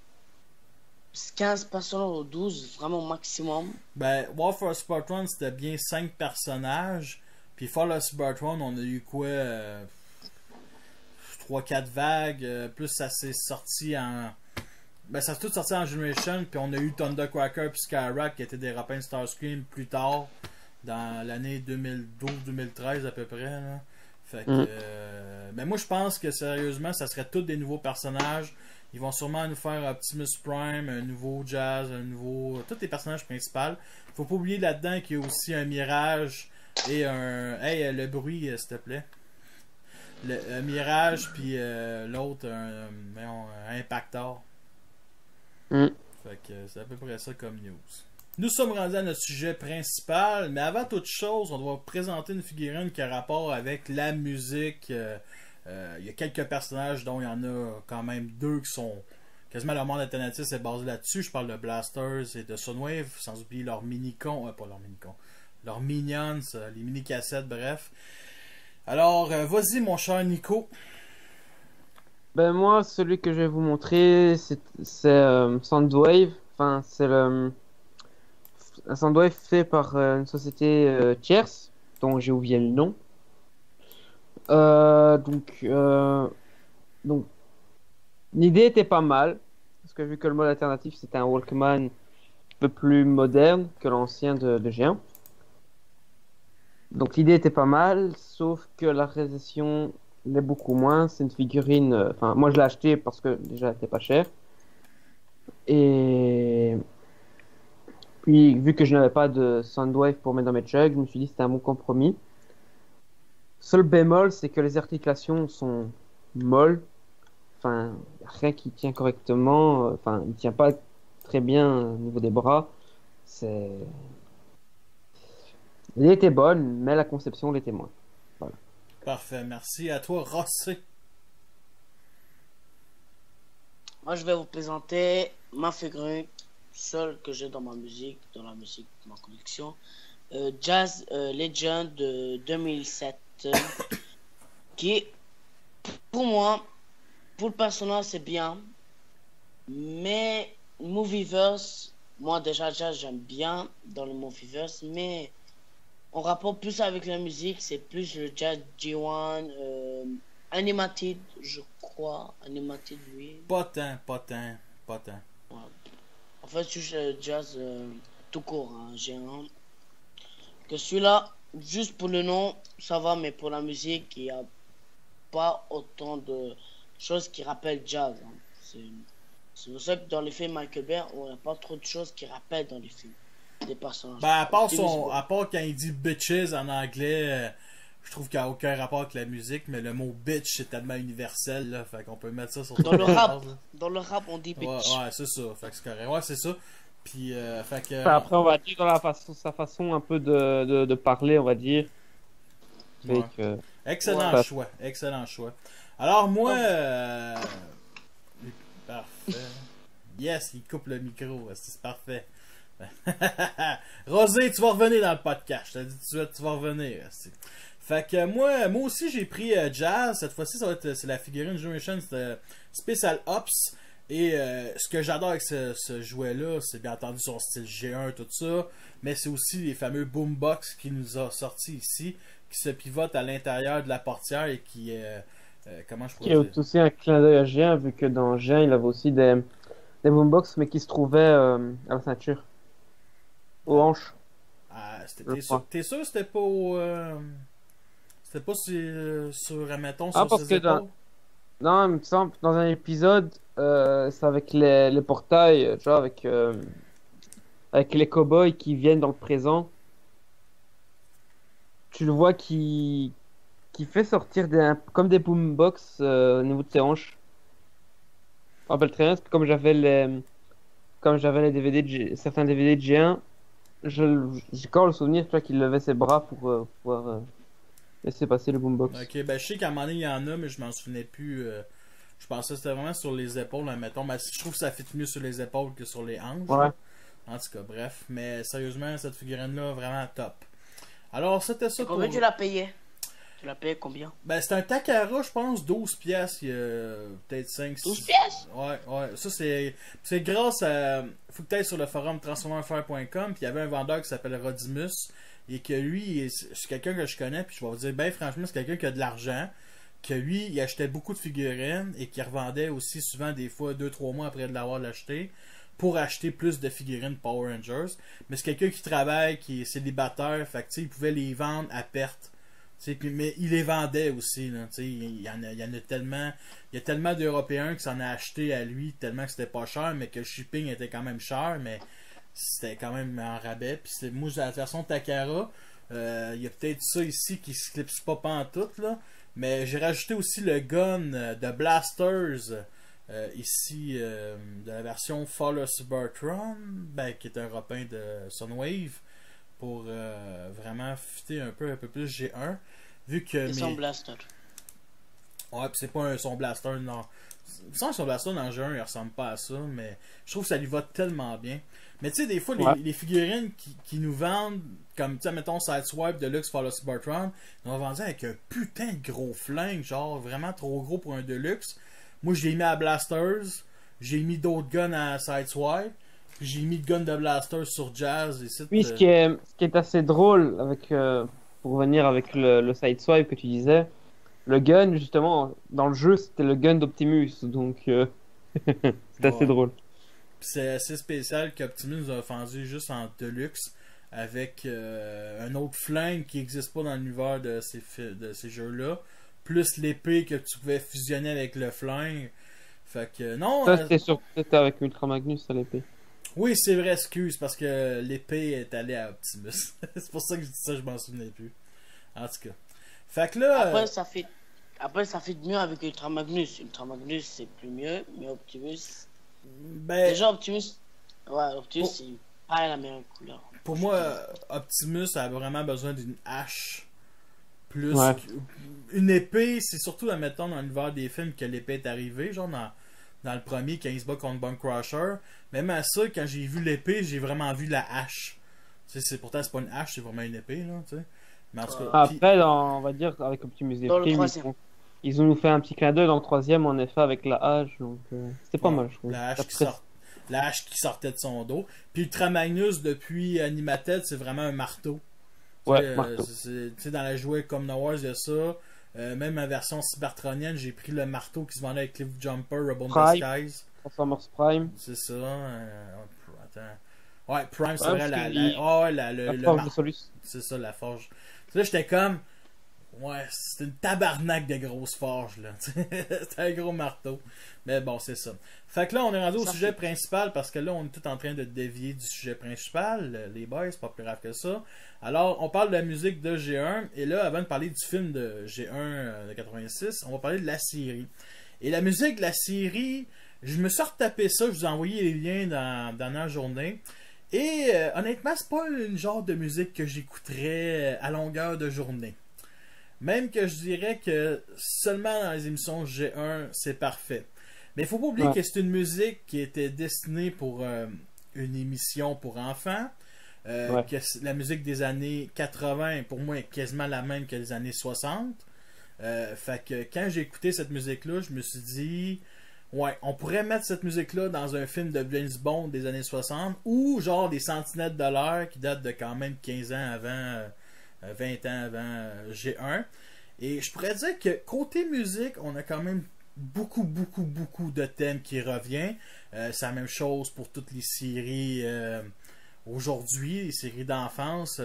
15 personnages ou 12, vraiment maximum. Ben, War for Spartan, c'était bien 5 personnages. Puis Fall of Spartan, on a eu quoi 3-4 vagues. Plus ça s'est sorti en. Ben, ça s'est tout sorti en Generation. Puis on a eu Thundercracker puis Skyrock qui étaient des rappins de Starscream plus tard. Dans l'année 2012-2013 à peu près. Là. Fait que. Ben, moi, je pense que sérieusement, ça serait tous des nouveaux personnages. Ils vont sûrement nous faire Optimus Prime, un nouveau Jazz, un nouveau. Tous les personnages principaux. Faut pas oublier là-dedans qu'il y a aussi un Mirage et un. Hey, le bruit, s'il te plaît. Le Mirage, puis l'autre, un Impactor. Fait que c'est à peu près ça comme news. Nous sommes rendus à notre sujet principal, mais avant toute chose, on doit présenter une figurine qui a rapport avec la musique. Il y a quelques personnages dont il y en a quand même 2 qui sont quasiment leur monde alternatif c'est basé là-dessus. Je parle de Blasters et de Sunwave, sans oublier leurs mini-cons, pas leurs mini-cons, leurs minions, les mini-cassettes, bref. Alors, vas-y mon cher Nico. Ben moi, celui que je vais vous montrer, c'est Soundwave. Enfin, c'est un Soundwave fait par une société tierce, dont j'ai oublié le nom. Donc, l'idée était pas mal, parce que vu que le mode alternatif c'était un Walkman un peu plus moderne que l'ancien de G1. Donc l'idée était pas mal, sauf que la réalisation l'est beaucoup moins. C'est une figurine, enfin moi je l'ai acheté parce que déjà elle était pas chère. Et puis vu que je n'avais pas de Soundwave pour mettre dans mes chugs, je me suis dit que c'était un bon compromis. Seul bémol, c'est que les articulations sont molles. Enfin, rien qui tient correctement. Enfin, il tient pas très bien au niveau des bras. L'idée était bonne, mais la conception l'était moins. Voilà. Parfait, merci. À toi, Rossé. Moi, je vais vous présenter ma figurine seule que j'ai dans ma musique, dans la musique de ma collection. Jazz Legend de 2007. Qui, pour moi, pour le personnage, c'est bien. Mais Movieverse, moi déjà, j'aime bien dans le Movieverse. Mais on rapporte plus avec la musique, c'est plus le Jazz G1. Animated, je crois. Animated, oui. Pas tant. Ouais. En fait, je Jazz tout court, hein, G1. Que celui-là, juste pour le nom, ça va, mais pour la musique, il n'y a pas autant de choses qui rappellent jazz. Hein. C'est pour ça que dans les films Michael Bay, on n'a pas trop de choses qui rappellent dans les films. Des personnages. Ben, à part quand il dit bitches en anglais, je trouve qu'il n'y a aucun rapport avec la musique, mais le mot bitch c'est tellement universel, là, fait qu'on peut mettre ça sur dans le rap. Dans le rap, on dit bitch. Ouais, c'est ça, fait que c'est correct. Ouais, c'est ça. Puis, fait que. Après, on va dire dans sa façon un peu de parler, on va dire. Ouais. Que... Excellent choix. Alors, moi. Parfait. Yes, il coupe le micro, c'est parfait. Rosé, tu vas revenir dans le podcast. Je t'ai dit tout de suite, tu vas revenir. Fait que moi aussi, j'ai pris Jazz. Cette fois-ci, c'est la figurine Generation Special Ops. Et ce que j'adore avec ce jouet-là, c'est bien entendu son style G1, tout ça, mais c'est aussi les fameux boombox qui nous a sortis ici, qui se pivotent à l'intérieur de la portière et qui comment je pourrais dire? Qui est aussi un clin d'œil à G1, vu que dans G1, il avait aussi des boombox, mais qui se trouvaient à la ceinture, aux hanches. Ah, t'es sûr que c'était pas c'était pas sur admettons, sur parce ses que épaules? Non, il me semble, dans un épisode, c'est avec les portails, tu vois, avec les cow-boys qui viennent dans le présent. Tu le vois qui fait sortir comme des boombox au niveau de ses hanches. Je me rappelle très bien, parce que comme j'avais les DVD certains DVD de G1, j'ai encore le souvenir, tu vois, qu'il levait ses bras pour pouvoir laisser passer le boombox. Ok, ben je sais qu'à un moment donné il y en a, mais je m'en souvenais plus. Je pensais que c'était vraiment sur les épaules, admettons. Ben, je trouve que ça fit mieux sur les épaules que sur les hanches. Ouais. En tout cas, bref. Mais sérieusement, cette figurine-là, vraiment top. Alors, c'était ça Combien tu l'as payé? Tu l'as payé combien? Ben, c'est un Takara, je pense, 12 piastres, il y a peut-être 5, 12 pièces? Ouais, ouais. Ça, c'est grâce à... Faut que tu ailles sur le forum transformerfire.com, puis il y avait un vendeur qui s'appelle Rodimus, et que lui, c'est quelqu'un que je connais, puis je vais vous dire, ben franchement, c'est quelqu'un qui a de l'argent, que lui, il achetait beaucoup de figurines, et qui revendait aussi souvent, des fois, 2-3 mois après de l'avoir acheté, pour acheter plus de figurines Power Rangers. Mais c'est quelqu'un qui travaille, qui est célibataire, fait que, tu sais, il pouvait les vendre à perte. Mais il les vendait aussi. Là, il y en a tellement. Il y a tellement d'Européens qui s'en a acheté à lui, tellement que c'était pas cher, mais que le shipping était quand même cher, mais c'était quand même en rabais. Puis moi, j'ai la version Takara. Il y a peut-être ça ici qui se clipse pas pantoute, là. Mais j'ai rajouté aussi le gun de Blasters ici de la version Follow Cybertron, ben, qui est un repin de Sunwave, pour vraiment fitter un peu plus G1. Vu que Et son blaster. Ouais, pis c'est pas un son blaster, non. Sans son blaster dans le G1, il ressemble pas à ça, mais je trouve que ça lui va tellement bien. Mais tu sais, des fois, les figurines qui nous vendent, comme tu sais, mettons Sideswipe, Deluxe, Follow Cybertron, ils ont vendu avec un putain de gros flingue, genre vraiment trop gros pour un Deluxe. Moi, je l'ai mis à Blasters, j'ai mis d'autres guns à Sideswipe, j'ai mis le gun de Blasters sur Jazz. Et Oui, ce qui est assez drôle, avec, pour revenir avec le Sideswipe que tu disais, le gun, justement, dans le jeu, c'était le gun d'Optimus, donc c'est assez drôle. C'est assez spécial qu'Optimus nous a vendu juste en Deluxe avec un autre flingue qui n'existe pas dans l'univers de ces jeux-là, plus l'épée que tu pouvais fusionner avec le flingue. Fait que non. Ça, c'était avec Ultra Magnus à l'épée. Oui, c'est vrai, excuse, parce que l'épée est allée à Optimus. C'est pour ça que je dis ça, je m'en souvenais plus. En tout cas. Fait que là. Après, ça fait mieux avec Ultra Magnus. Ultra Magnus, c'est plus mieux, mais Optimus. Ben, déjà, Optimus. Ouais, Optimus, c'est pas la meilleure couleur. Pour moi, Optimus a vraiment besoin d'une hache. Plus. Ouais. Une épée, c'est surtout, admettons, dans l'univers des films que l'épée est arrivée. Genre dans le premier, quand il se bat contre Bone Crusher. Même à ça, quand j'ai vu l'épée, j'ai vraiment vu la hache. Pourtant, c'est pas une hache, c'est vraiment une épée, là, tu sais. Mais en tout cas, après, on va dire, avec Optimus des films, ils ont nous fait un petit clin d'œil dans le troisième, en effet, avec la hache, donc c'était pas mal, je trouve. La hache qui sortait de son dos. Puis Ultra Magnus, depuis Animated, c'est vraiment un marteau. Ouais, marteau. Tu sais, dans la jouet comme No Wars, il y a ça. Même en version cybertronienne, j'ai pris le marteau qui se vendait avec Cliff Jumper, Rebel in Disguise. Transformers Prime. C'est ça. Attends. Ouais, Prime, c'est vrai. La forge de Solus. C'est ça, la forge. Là, j'étais comme. Ouais, c'est une tabarnak de grosses forges, là. C'est un gros marteau. Mais bon, c'est ça. Fait que là, on est rendu au sujet principal parce que là, on est tout en train de dévier du sujet principal. Les boys, c'est pas plus grave que ça. Alors, on parle de la musique de G1. Et là, avant de parler du film de G1 de 86, on va parler de la série. Et la musique de la série, je me suis retapé ça. Je vous ai envoyé les liens dans la journée. Et honnêtement, c'est pas une genre de musique que j'écouterais à longueur de journée. Même que je dirais que seulement dans les émissions G1, c'est parfait. Mais il faut pas oublier que c'est une musique qui était destinée pour une émission pour enfants. Que la musique des années 80, pour moi, est quasiment la même que les années 60. Fait que quand j'ai écouté cette musique-là, je me suis dit... Ouais, on pourrait mettre cette musique-là dans un film de James Bond des années 60 ou genre des Sentinelles de l'heure qui datent de quand même 15 ans avant, 20 ans avant G1. Et je pourrais dire que côté musique, on a quand même beaucoup de thèmes qui reviennent. C'est la même chose pour toutes les séries aujourd'hui, les séries d'enfance.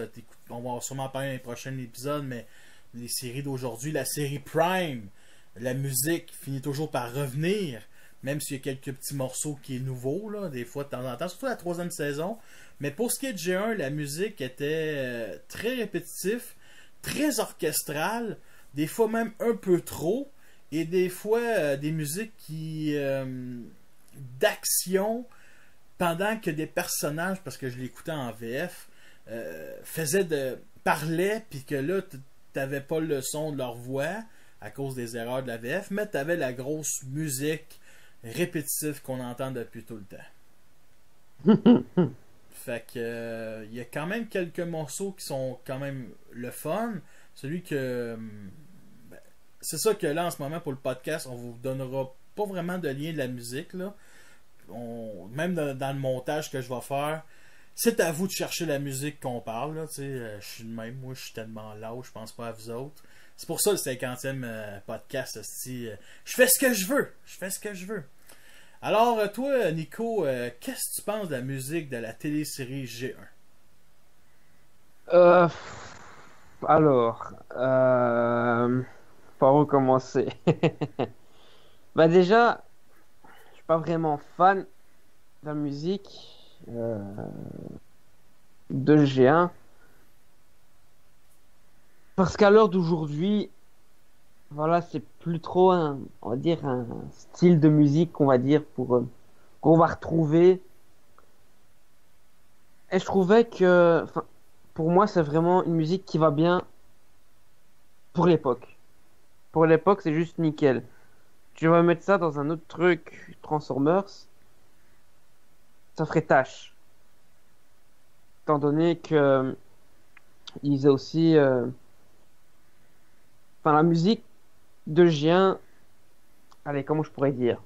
On va sûrement en parler dans les prochains épisodes, mais les séries d'aujourd'hui, la série Prime, la musique finit toujours par revenir. Même s'il y a quelques petits morceaux qui est nouveau, là, des fois de temps en temps, surtout la 3e saison. Mais pour ce qui est de G1, la musique était très répétitive, très orchestrale, des fois même un peu trop, et des fois des musiques d'action, pendant que des personnages, parce que je l'écoutais en VF, parlaient, puis que là, t'avais pas le son de leur voix, à cause des erreurs de la VF, mais t'avais la grosse musique répétitive qu'on entend depuis tout le temps. Fait que il y a quand même quelques morceaux qui sont quand même le fun. Celui que c'est ça que là, en ce moment, pour le podcast, on vous donnera pas vraiment de lien de la musique, là. Même dans le montage que je vais faire, c'est à vous de chercher la musique qu'on parle, là, tu sais. Je suis de même, moi, je suis tellement lâche, je pense pas à vous autres. C'est pour ça le 50e podcast, je fais ce que je veux. Je fais ce que je veux. Alors, toi, Nico, qu'est-ce que tu penses de la musique de la télésérie G1? Alors, par où commencer? Bah déjà, je suis pas vraiment fan de la musique de G1 parce qu'à l'heure d'aujourd'hui, voilà, c'est plus trop on va dire un style de musique qu'on va dire qu'on va retrouver. Et je trouvais que, enfin, pour moi, c'est vraiment une musique qui va bien pour l'époque. Pour l'époque, c'est juste nickel. Tu vas mettre ça dans un autre truc, Transformers, ça ferait tâche. Étant donné que il y a aussi, enfin, la musique de G1, allez, comment je pourrais dire,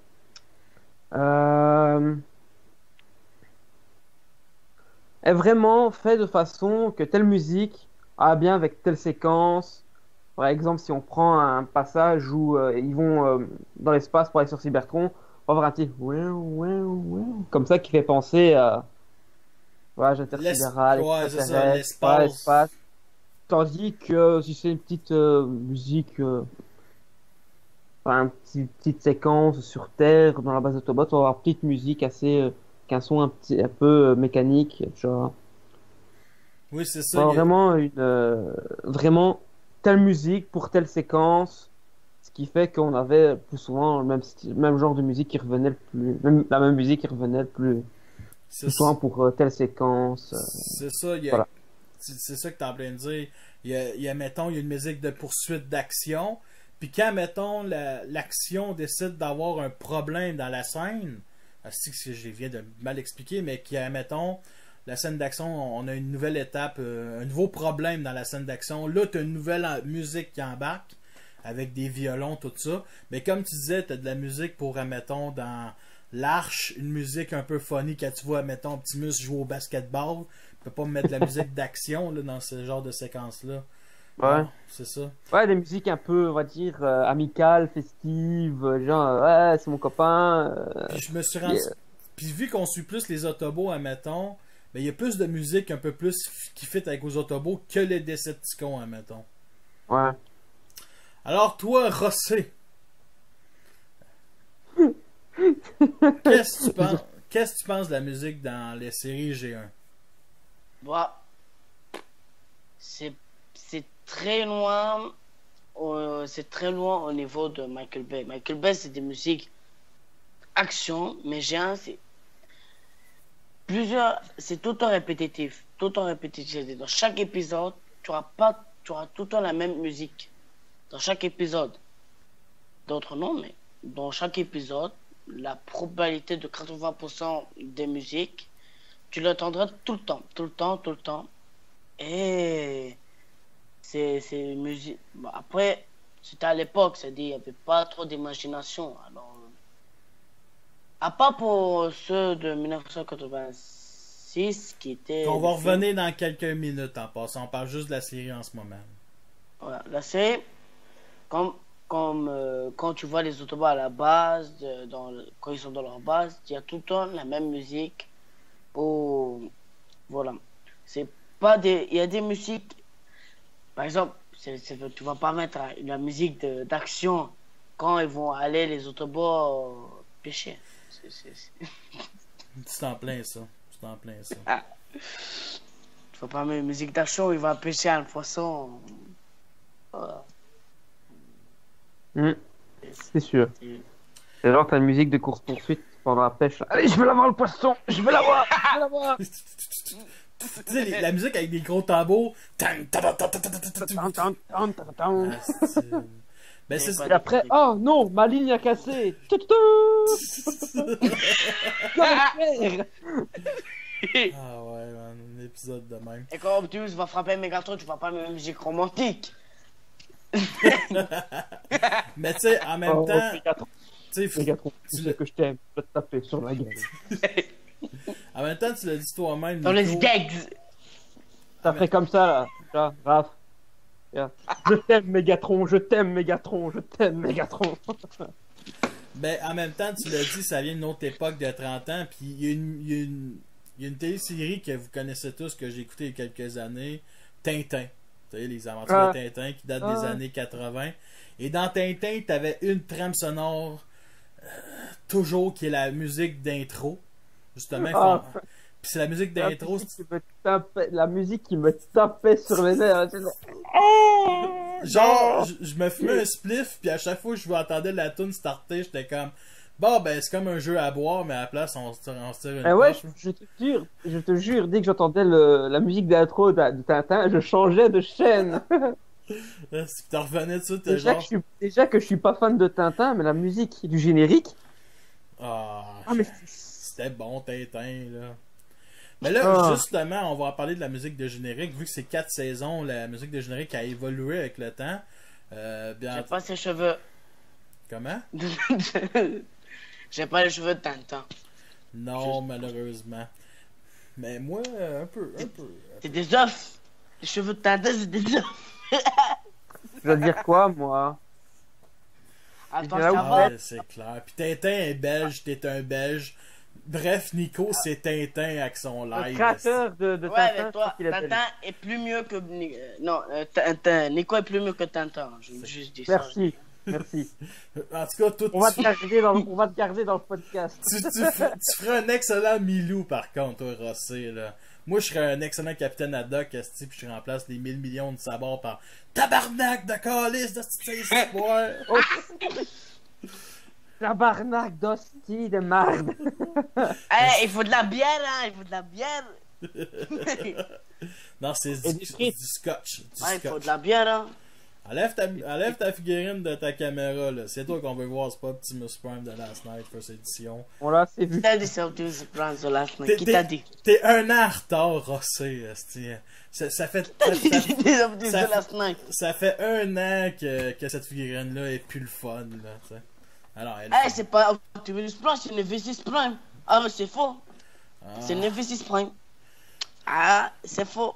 est vraiment fait de façon que telle musique a bien avec telle séquence. Par exemple, si on prend un passage où ils vont dans l'espace pour aller sur Cybertron, on va avoir un petit comme ça qui fait penser à voyage intersidéral, Ouais, c'est ça, extraterrestre, l'espace. espace. Tandis que si c'est une petite musique, enfin, une petite séquence sur Terre dans la base Autobot, on va avoir une petite musique assez, qu'un son un peu mécanique, genre. Oui, c'est ça. Pas vraiment vraiment telle musique pour telle séquence, ce qui fait qu'on avait plus souvent le même style, même genre de musique qui revenait la même musique qui revenait plus souvent pour telle séquence. C'est ça, voilà. C'est ça que tu es en train de dire. Mettons, il y a une musique de poursuite d'action, puis quand, mettons, l'action décide d'avoir un problème dans la scène, c'est que je viens de mal expliquer, mais qui, mettons, la scène d'action, on a une nouvelle étape, un nouveau problème dans la scène d'action. Là, tu as une nouvelle musique qui embarque, avec des violons, tout ça. Mais comme tu disais, tu as de la musique pour, mettons, dans l'Arche, une musique un peu funny, quand tu vois, mettons, Optimus jouer au basketball. Tu peux pas me mettre de la musique d'action là, dans ce genre de séquence-là. Ouais. Non, c'est ça. Ouais, des musiques un peu, on va dire, amicales, festives, genre, ouais, c'est mon copain. Puis je me suis rendu... Yeah. Puis vu qu'on suit plus les Autobots, admettons, ben il y a plus de musique un peu plus qui fit avec les Autobots que les Decepticons, admettons. Ouais. Alors toi, Rossé, qu'est-ce que tu penses de la musique dans les séries G1? Bah, c'est très loin. C'est très loin au niveau de Michael Bay. Michael Bay, c'est des musiques action, mais G1, c'est c'est tout le temps répétitif. Tout le temps répétitif. Dans chaque épisode, tu auras tout le temps la même musique. Dans chaque épisode. D'autres non, mais dans chaque épisode, la probabilité de 80% des musiques, tu l'entendras tout le temps, tout le temps, tout le temps. Et c'est une musique. Bon, après, c'était à l'époque, c'est-à-dire il n'y avait pas trop d'imagination. Alors, à part pour ceux de 1986 qui étaient. On va revenir dans quelques minutes en passant. On parle juste de la série en ce moment. Voilà, la série, quand tu vois les Autobots à la base, quand ils sont dans leur base, il y a tout le temps la même musique. Voilà. C'est pas des. Il y a des musiques. Par exemple, tu vas pas mettre la musique d'action quand ils vont aller les Autobots pêcher. C'est en plein ça. C'est en plein ça. Ah. Tu vas pas mettre une musique d'action, il va pêcher un poisson. Voilà. C'est sûr. C'est genre ta musique de course-poursuite pendant la pêche. Là. Allez, je vais l'avoir le poisson! Je vais l'avoir! Je vais l'avoir! Tu sais, la musique avec des gros tambours. Ben, c'est ça. Et après, oh non, ma ligne a cassé! Ah ouais, man, un épisode de même. Et quand Optimus va frapper Megatron, tu vas pas mettre une musique romantique. Mais tu sais, en même temps, Megatron, tu sais, Megatron, tu tu sais l'as- que je t'aime, je vais te taper sur la gueule. en même temps, tu l'as dit toi-même, Dans les Nico. gags. Ça ferait comme ça, là. Là, Raph. Regarde. Je t'aime, Megatron, je t'aime, Megatron, je t'aime, Megatron. Ben, en même temps, tu l'as dit, ça vient d'une autre époque de 30 ans. Puis il y a une télésérie que vous connaissez tous, que j'ai écouté il y a quelques années, Tintin. Vous savez, les aventures Ah. de Tintin qui datent Ah. des années 80. Et dans Tintin, tu avais une trame sonore, toujours, qui est la musique d'intro. Justement, Ah. puis c'est la musique d'intro. La musique qui me tapait sur les nerfs. Genre, je me fumais un spliff, puis à chaque fois que je entendais la tune starter, j'étais comme, bon, ben, c'est comme un jeu à boire, mais à la place, on se tire une Eh ouais, puff. je te jure, dès que j'entendais la musique d'intro de Tintin, je changeais de chaîne. Si tu revenais dessus, t'es genre. Déjà que je suis pas fan de Tintin, mais la musique du générique. Ah, Mais c'était bon, Tintin, là. Mais là, Ah. justement, on va en parler de la musique de générique. Vu que c'est 4 saisons, la musique de générique a évolué avec le temps. Bien... J'ai pas ses cheveux. Comment? J'ai pas les cheveux de Tintin. Non, malheureusement. Mais moi, un peu. C'est des œufs. Les cheveux de Tintin, c'est des œufs. je veux dire quoi, moi? Attends, là où ça va. Ouais, c'est clair. Puis Tintin est belge, t'es un belge. Bref, Nico, c'est Tintin avec son Le live. créateur de Ouais, Tintin, mais je toi, crois qu'il est belge. Tintin est plus mieux que. Non, Tintin. Nico est plus mieux que Tintin. Je veux juste dire ça. Merci, merci. En tout cas, toi, On va te garder dans le podcast. tu ferais un excellent Milou, par contre, toi, Rossé, là. Moi, je serais un excellent capitaine Haddock, esti, puis je remplace les 1000 millions de sabords par tabarnak de calice de petite ouais. Tabarnak d'hostie de merde. Eh, il faut de la bière, hein. Il faut de la bière. Non, c'est Et du, du frites. du scotch. Du Ouais, il faut scotch. de la bière, hein. Enlève ta figurine de ta caméra, là. C'est toi qu'on veut voir, c'est pas Optimus Prime de Last Night First Edition. On l'a assez Qui vu. t'a dit c'est Optimus Prime sur la T'es- semaine? Qui t'a dit? T'es un an en retard, Rossé, esti. Ça fait... T'as dit des Optimus ça- sur la semaine. Ça fait un an que cette figurine-là est plus le fun, là, tu sais. Alors, elle... Eh, c'est pas Optimus Prime, c'est Nemesis Prime. Ah, mais c'est faux. Ah, C'est Nemesis Prime. Ah, c'est faux.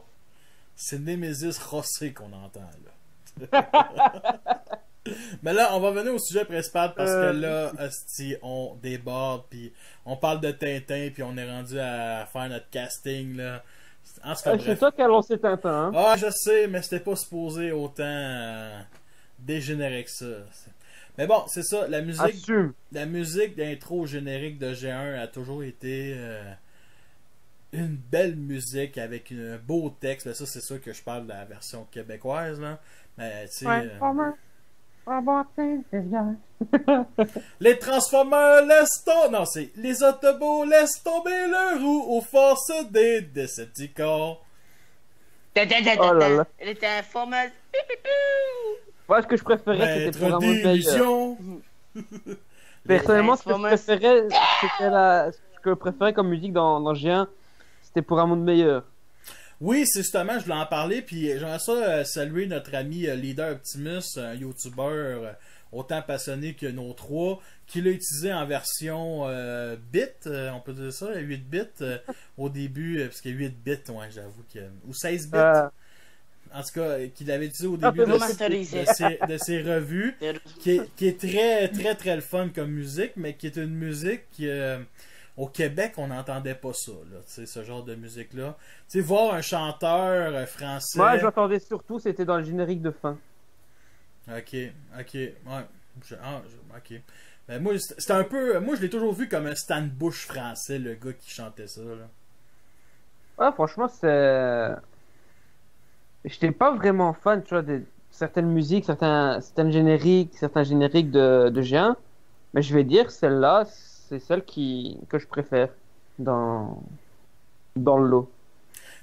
c'est Nemesis Rossé qu'on entend, là. Mais là, on va venir au sujet principal parce que là, hostie, on déborde, puis on parle de Tintin, puis on est rendu à faire notre casting, là. En tout cas, C'est bref. toi qui as lancé Tintin, hein? Ah, je sais, mais c'était pas supposé autant dégénéré que ça. Mais bon, c'est ça, Assume. la musique d'intro au générique de G1 a toujours été une belle musique avec un beau texte. Mais ça, c'est sûr que je parle de la version québécoise, là. Mais, tu sais... Les Transformers laissent tomber... Non, c'est... Les Autobots laissent tomber leur roue aux forces des Decepticons. Oh là là. Elle était informelle. Moi, ce que je préférais, c'était pour Maître un monde meilleur. d'illusion. Personnellement, ce que je Transformers. préférais, c'était ce que je préférais comme musique dans G1, c'était pour un monde meilleur. Oui, c'est justement, je voulais en parler, puis j'aimerais ça saluer notre ami Leader Optimus, un YouTuber autant passionné que nos trois, qui l'a utilisé en version bit, on peut dire ça, 8 bits au début, parce que 8 bits, ouais, j'avoue que... Ou 16 bits, en tout cas, qu'il avait utilisé au début Remasterisé. de ses revues, qui est très, très, très le fun comme musique, mais qui est une musique qui... au Québec, on n'entendait pas ça, là, tu sais, ce genre de musique-là. Tu sais, voir un chanteur français... Moi, j'entendais surtout, c'était dans le générique de fin. Ok, ouais. Ok. Ben, moi, c'était un peu... Moi, je l'ai toujours vu comme un Stan Bush français, le gars qui chantait ça, là. Ouais, franchement, c'est... J'étais pas vraiment fan, tu vois, de certaines musiques, certains génériques de G1, mais je vais dire, celle-là, c'est celle que je préfère dans le lot.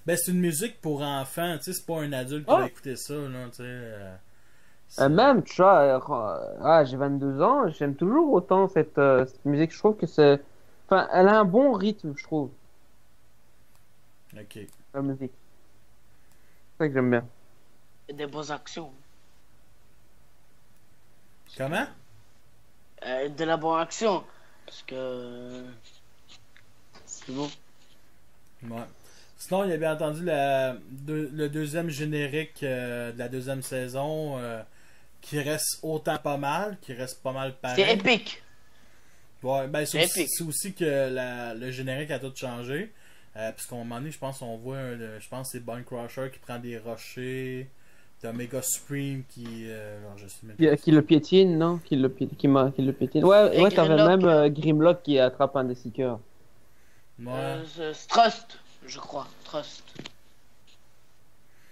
Ben, c'est une musique pour enfants, tu sais, c'est pas un adulte qui va écouter ça, là, tu sais. Même, tu vois, j'ai 22 ans, j'aime toujours autant cette musique. Je trouve que c'est... Enfin, elle a un bon rythme, je trouve, Ok. la musique. C'est ça que j'aime bien. Des bonnes actions. Comment? De la bonne action. Parce que. C'est bon. Ouais. Sinon, il y a bien entendu le deuxième générique de la deuxième saison qui reste autant pas mal, qui reste pas mal pareil. C'est épique. Ouais, ben C'est épique. c'est aussi que le générique a tout changé. Puisqu'on moment donné, je pense on voit je pense que c'est Bone Crusher qui prend des rochers. T'as Mega Supreme qui. Alors, je sais même pas. Qui le piétine, non? Qui le piétine. Ouais, Et ouais, t'avais Grimlock. même Grimlock qui attrape un des Seekers. Ouais, C'est Trust, je crois. Trust.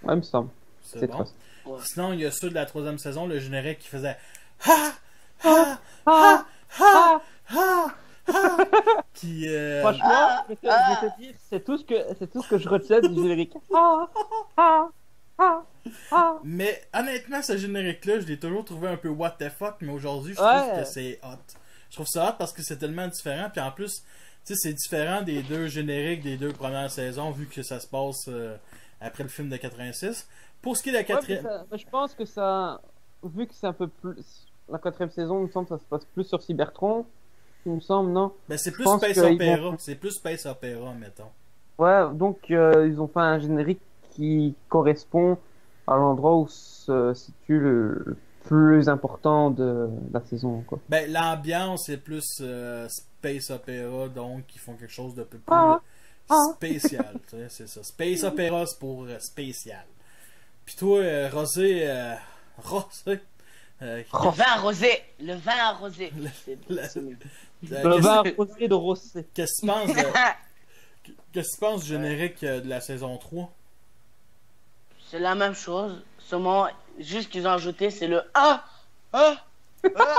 Ouais, il me semble. c'est C'est bon. Trust. Ouais. Sinon, il y a ceux de la troisième saison, le générique qui faisait Ha! Ah! Ha! Ah! Ha! Ha! Qui. Franchement, je vais te dire, c'est tout ce que je retiens du générique. Ah! Ah! Ah! Ah! Mais honnêtement, ce générique-là, je l'ai toujours trouvé un peu what the fuck, mais aujourd'hui, je Ouais. trouve que c'est hot. Je trouve ça hot parce que c'est tellement différent, puis en plus, tu sais, c'est différent des deux génériques des deux premières saisons, vu que ça se passe après le film de 86. Pour ce qui est de la Ouais, mais quatrième... mais je pense que ça, vu que c'est un peu plus, la quatrième saison, il me semble que ça se passe plus sur Cybertron, il me semble, non? Ben, c'est Je plus pense Space qu'ils Opera. vont- C'est plus Space Opera, mettons. Ouais, donc ils ont fait un générique qui correspond à l'endroit où se situe le plus important de la saison, quoi. Ben, l'ambiance est plus Space Opera, donc ils font quelque chose de peu plus Ah. spécial. Tu sais, c'est ça. Space Opera, c'est pour spécial. Puis toi, Rosé, Rosé, Le vin arrosé. Le vin arrosé. le- C'est mieux. Le vin rosé de Rosé. qu'est-ce que tu penses qu'est-ce que tu penses du générique de la saison 3? C'est la même chose. Seulement, juste qu'ils ont ajouté, c'est le Ah! Ah! Ah!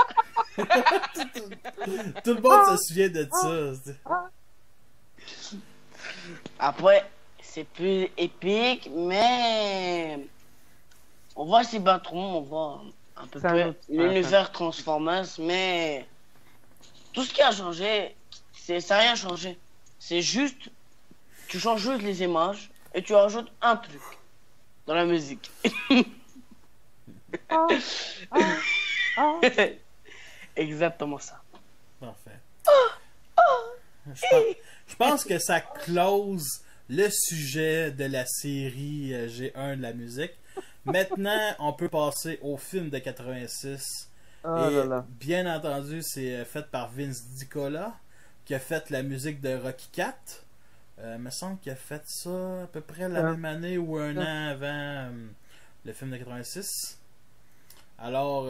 Tout le monde se souvient de ça. Après, c'est plus épique, mais on voit Cybertron, on voit un peu C'est un près autre- l'univers Transformers, mais tout ce qui a changé, ça n'a rien changé. C'est juste, tu changes juste les images et tu rajoutes un truc dans la musique. Ah. Ah. Ah. Parfait. Exactement ça. Je pense que ça close le sujet de la série G1 de la musique. Maintenant, on peut passer au film de 86. Oh Et là là. bien entendu, c'est fait par Vince DiCola, qui a fait la musique de Rocky 4. Il me semble qu'il a fait ça à peu près la Ouais. même année ou un an avant le film de 86. Alors,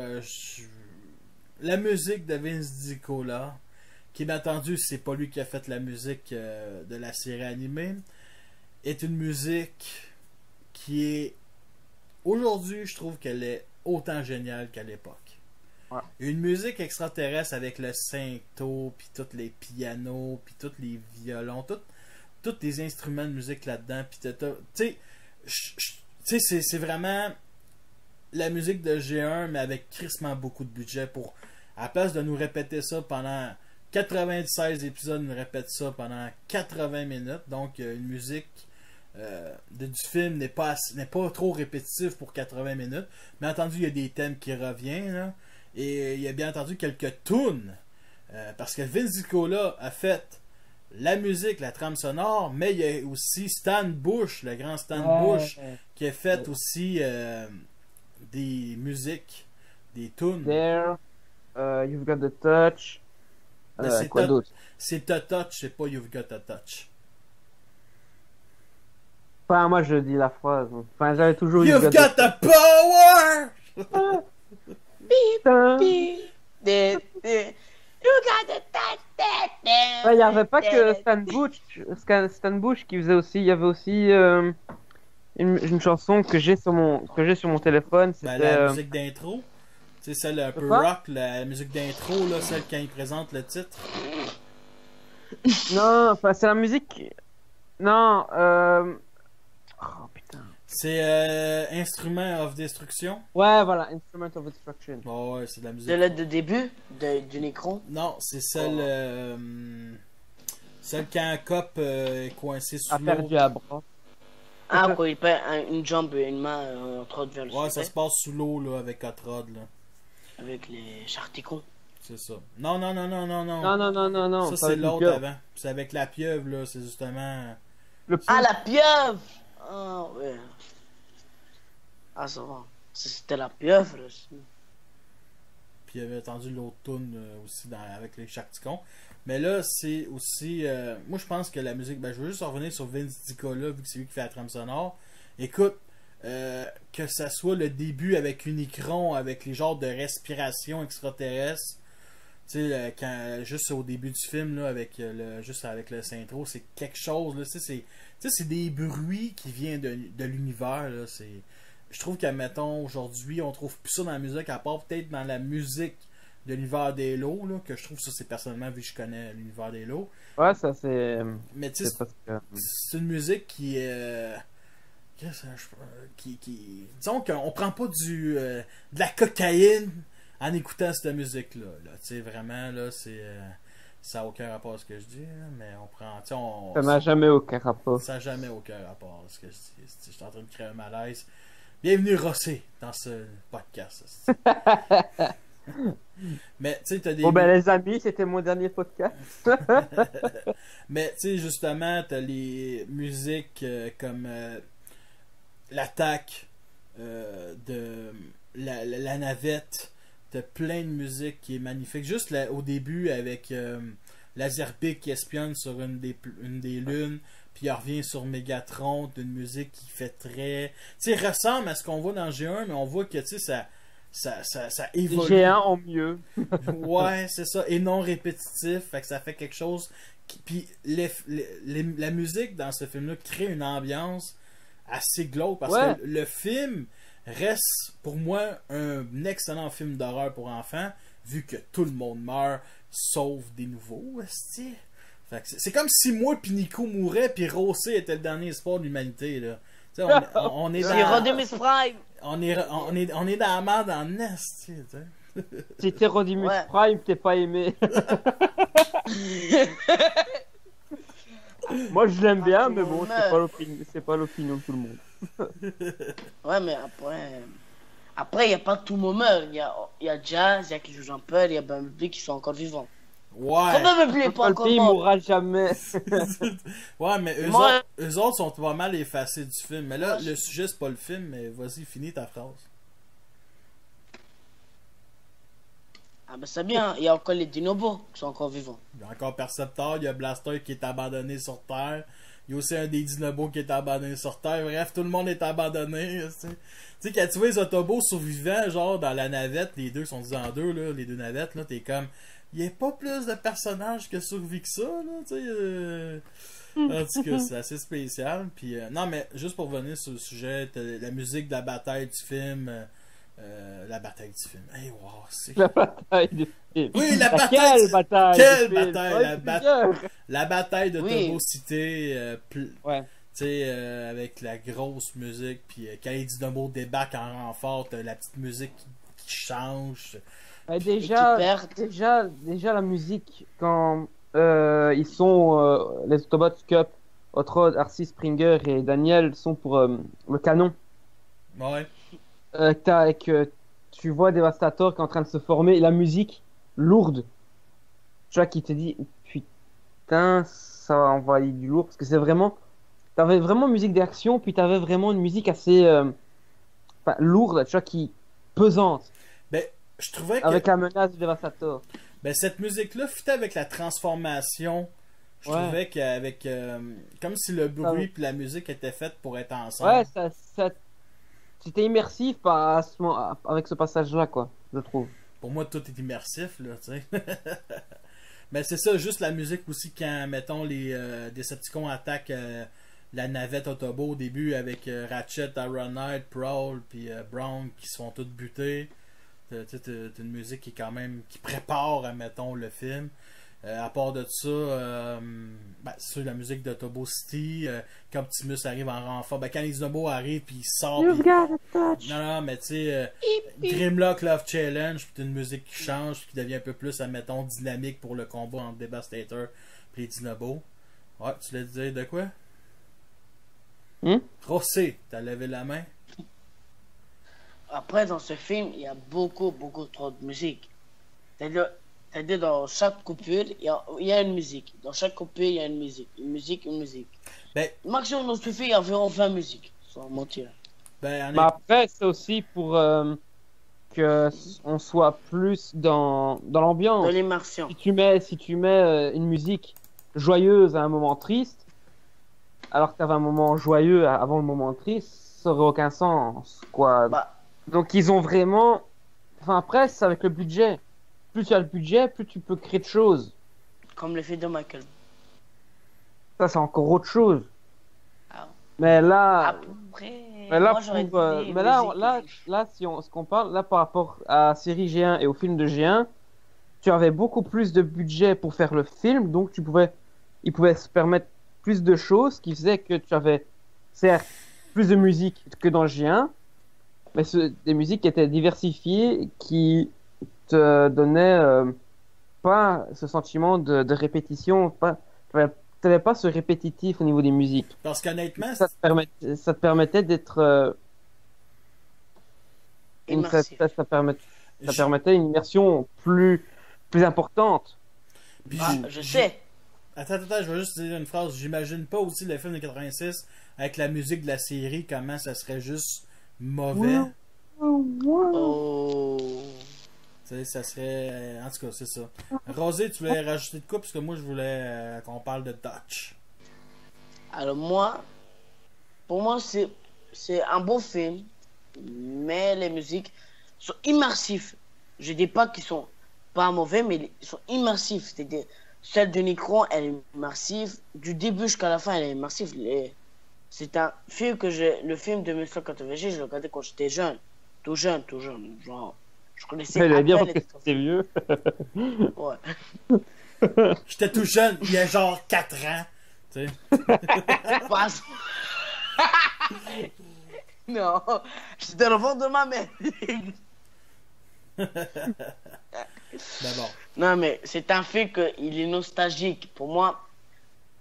la musique de Vince DiCola, qui bien entendu, c'est pas lui qui a fait la musique de la série animée, est une musique qui est aujourd'hui, je trouve qu'elle est autant géniale qu'à l'époque. Ouais. Une musique extraterrestre avec le syntho, puis tous les pianos, puis tous les violons, tous les instruments de musique là-dedans, puis tu sais, c'est vraiment la musique de G1, mais avec crissement beaucoup de budget pour, à la place de nous répéter ça pendant 96 épisodes, nous répète ça pendant 80 minutes. Donc, une musique du film n'est pas trop répétitive pour 80 minutes. Bien entendu, il y a des thèmes qui reviennent, là. Et il y a bien entendu quelques tunes. Parce que Vince DiCola a fait la musique, la trame sonore, mais il y a aussi Stan Bush, le grand Stan Bush, qui a fait aussi des musiques, des tunes. There, You've Got the Touch. Mais c'est Quoi d'autre? C'est A Touch, c'est pas You've Got a Touch. Enfin, moi je dis la phrase. Enfin, j'avais toujours You've got the power! Putain. You got the touch that Ouais, il n'y avait pas que Stan Bush qui faisait aussi. Il y avait aussi une chanson que j'ai sur mon téléphone. Ben, C'était la musique d'intro. C'est celle un peu Quoi? rock, la musique d'intro, là, celle quand il présente le titre. non, enfin c'est la musique. Non. Oh putain. C'est Instrument of Destruction. Ouais, voilà, Instrument of Destruction. Oh, ouais, c'est de la musique. De l'aide de début du Necron. Non, c'est celle. Celle quand un cop est coincé sous A l'eau. perdu à bras. Ah, quoi, il perd une jambe et une main en train de vers le Ouais, ça sujet. se passe sous l'eau, là, avec Hot Rod, là. avec les Charticons. C'est ça. Non, non, non, non, non, non. Non, non, non, non, non. Ça, pas c'est avec une l'autre pieuvre. avant. C'est avec la pieuvre, là. C'est justement. Le Ah, la pieuvre! Ah, ouais. Ah, ça va. C'était la pieuvre. Puis il avait entendu l'autre tune aussi avec les Charticons. Mais là, c'est aussi. Moi, je pense que la musique. Ben, je veux juste revenir sur Vince Dicola, vu que c'est lui qui fait la trame sonore. Écoute, que ça soit le début avec Unicron, avec les genres de respiration extraterrestre. Tu sais, juste au début du film, là, juste avec le synthro, c'est quelque chose. Là, tu sais, c'est des bruits qui viennent de l'univers. Là, je trouve qu'à mettons aujourd'hui, on trouve plus ça dans la musique, à part peut-être dans la musique de l'univers d'Halo, là, que je trouve ça, c'est personnellement, vu que je connais l'univers d'Halo. Ouais, ça c'est. Mais tu sais, C'est parce que. c'est une musique qui disons qu'on prend pas de la cocaïne en écoutant cette musique-là. Là. Tu sais, vraiment, là, ça n'a aucun rapport à ce que je dis, là, mais on prend. Tu sais, Ça n'a jamais aucun rapport. ça n'a jamais aucun rapport à ce que je dis. Je suis en train de créer un malaise. Bienvenue, Rossé, dans ce podcast. Mais tu sais, t'as des. Bon, ben, les amis, c'était mon dernier podcast. Mais tu sais, justement, t'as les musiques comme l'attaque de la navette. T'as plein de musique qui est magnifique. Juste là, au début, avec Laserbeak qui espionne sur une des lunes, puis il revient sur Megatron, d'une musique qui fait très. Tu sais, ressemble à ce qu'on voit dans G1, mais on voit que tu sais, ça évolue. G1 en mieux. Ouais, c'est ça, et non répétitif, fait que ça fait quelque chose. Puis la musique dans ce film-là crée une ambiance assez glauque parce Ouais. que le film reste pour moi un excellent film d'horreur pour enfants, vu que tout le monde meurt, sauf des nouveaux. Esti. Fait que c'est comme si moi puis Nico mourait, puis Rossé était le dernier espoir de l'humanité. Là. Tu sais, on est C'est dans. Rodimus Prime! On est dans la merde en est. Tu sais. Si t'es Rodimus Ouais. Prime, t'es pas aimé. Moi, je l'aime bien, mais bon, c'est pas l'opinion de tout le monde. Ouais, mais après, il n'y a pas tout moment. Il y a Jazz, il y a qui joue Jean-Paul, il y a Bumblebee qui sont encore vivants. Ouais. Quand Bumblebee n'est pas Le encore pays mort. mourra jamais. Ouais, mais Moi- eux autres sont pas mal effacés du film. Mais là, Moi, le sujet, c'est pas le film, mais vas-y, finis ta phrase. Ah ben c'est bien, il y a encore les Dinobos qui sont encore vivants. Il y a encore Perceptor, il y a Blaster qui est abandonné sur Terre. Il y a aussi un des Dinobos qui est abandonné sur Terre. Bref, tout le monde est abandonné. Tu sais, quand tu vois les Autobots survivants, genre dans la navette, les deux sont en deux, là, les deux navettes, là, t'es comme. Il n'y a pas plus de personnages que survie que ça, là, tu sais. En tout cas, c'est assez spécial. Puis, non, mais juste pour revenir sur le sujet, t'as la musique de la bataille du film. La bataille du film. Hey, wow, c'est. La bataille de film. Oui, la bataille. Quelle bataille Quelle de film. bataille, Ouais, la plusieurs. La bataille de Oui. Tobo Cité, Ouais. tu sais, avec la grosse musique, puis quand les Dynamos débarquent en renfort, t'as la petite musique qui change. Déjà, Et qui perdent. déjà la musique, quand ils sont, les Autobots Cup, Otrod, Arcee, Springer et Daniel sont pour le canon. Ouais. Tu vois Devastator qui est en train de se former, et la musique lourde, tu vois, qui te dit putain, ça va envoyer du lourd, parce que c'est vraiment, t'avais vraiment une musique d'action, puis t'avais vraiment une musique assez lourde, tu vois, qui pesante, Ben, je trouvais que avec la menace du Devastator. ben, cette musique-là fitait avec la transformation. Je Ouais. trouvais qu'avec. Comme si le bruit ouais. puis la musique étaient faites pour être ensemble. Ouais, c'était immersif avec ce passage-là, quoi, je trouve. Pour moi, tout est immersif, là, tu sais. Mais c'est ça, juste la musique aussi, quand, mettons, les Decepticons attaquent la navette Autobot au début avec Ratchet, Ironhide, Prowl, puis Brown qui se font tous buter. T'as une musique qui est quand même. Qui prépare, mettons, le film. À part de ça, ben, c'est sûr, la musique d'Autobo City, quand Optimus arrive en renfort, ben, quand les Dinobos arrivent, puis ils sortent. You've got a touch. Non, mais tu sais, Grimlock Love Challenge, puis t'as une musique qui change, qui devient un peu plus, admettons, dynamique pour le combat entre Devastator et les Dinobos. Ouais, tu l'as dit de quoi? Hmm? Rossé, t'as levé la main? après, dans ce film, il y a beaucoup, beaucoup trop de musique. C'est-à-dire, c'est-à-dire dans chaque coupure, il y a une musique. Dans chaque coupure, il y a une musique. Une musique, une musique. Ben, Le maximum dont suffit, il y a environ 20 musiques, sans mentir. ben, Mais après, c'est aussi pour que on soit plus dans De l'ambiance. l'immersion. Si tu mets une musique joyeuse à un moment triste, alors que tu avais un moment joyeux avant le moment triste, ça aurait aucun sens, quoi. Bah, Donc ils ont vraiment... Enfin après, c'est avec le budget. Plus tu as le budget, plus tu peux créer de choses. comme le film de Michael. Ça, c'est encore autre chose. Ah. Mais là... Après, Mais là, moi j'aurais dit mais là, musique. là, ce qu'on parle, là, par rapport à la série G1 et au film de G1, tu avais beaucoup plus de budget pour faire le film, donc ils pouvaient se permettre plus de choses, qui faisait que tu avais, certes, plus de musique que dans G1, mais des musiques qui étaient diversifiées, qui te donnaient pas ce sentiment de répétition, t'avais pas ce répétitif au niveau des musiques. parce qu'honnêtement, Ça te permettait d'être Immersif. ça permettait une immersion plus importante. puis Ah, je sais. Attends, je vais juste dire une phrase. J'imagine pas aussi le film de 86 avec la musique de la série, comment ça serait juste mauvais. Oh. Tu sais, ça serait. En tout cas, c'est ça. Rosé, tu voulais rajouter de quoi? Parce que moi, je voulais qu'on parle de Dutch. Alors moi, pour moi, c'est un beau film, mais les musiques sont immersives. Je dis pas qu'ils sont pas mauvais, mais ils sont immersifs. C'est-à-dire, celle de Nicron, elle est immersive. Du début jusqu'à la fin, elle est immersive. C'est un film le film de 1980, je l'ai regardé quand j'étais jeune. Tout jeune. Genre, je connaissais Elle à est bien peine parce que c'est vieux. Ouais. J'étais tout jeune, il y a genre 4 ans. Tu sais. Pas- Non, j'étais l'enfant de ma mère. D'abord. Non, mais c'est un film qu'il est nostalgique. Pour moi,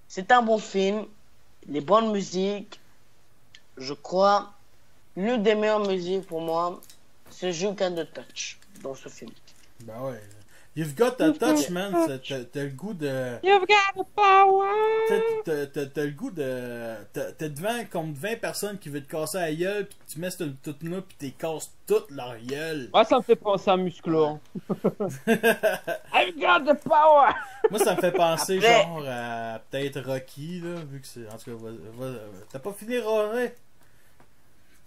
c'est un bon film. Les bonnes musiques, je crois, l'une des meilleures musiques pour moi, c'est You Can The Touch dans ce film. Ben ouais. You've got a touch, man. T'as le goût de. You've got the power! T'as le goût de. T'es devant comme 20 personnes qui veulent te casser la gueule, pis tu mets cette toute là, pis t'es casses toute leur gueule. Ouais, ça me fait penser à Musclor. I've got the power! Moi, ça me fait penser Après- genre à peut-être Rocky, là, vu que c'est. En tout cas, t'as pas fini, Roré?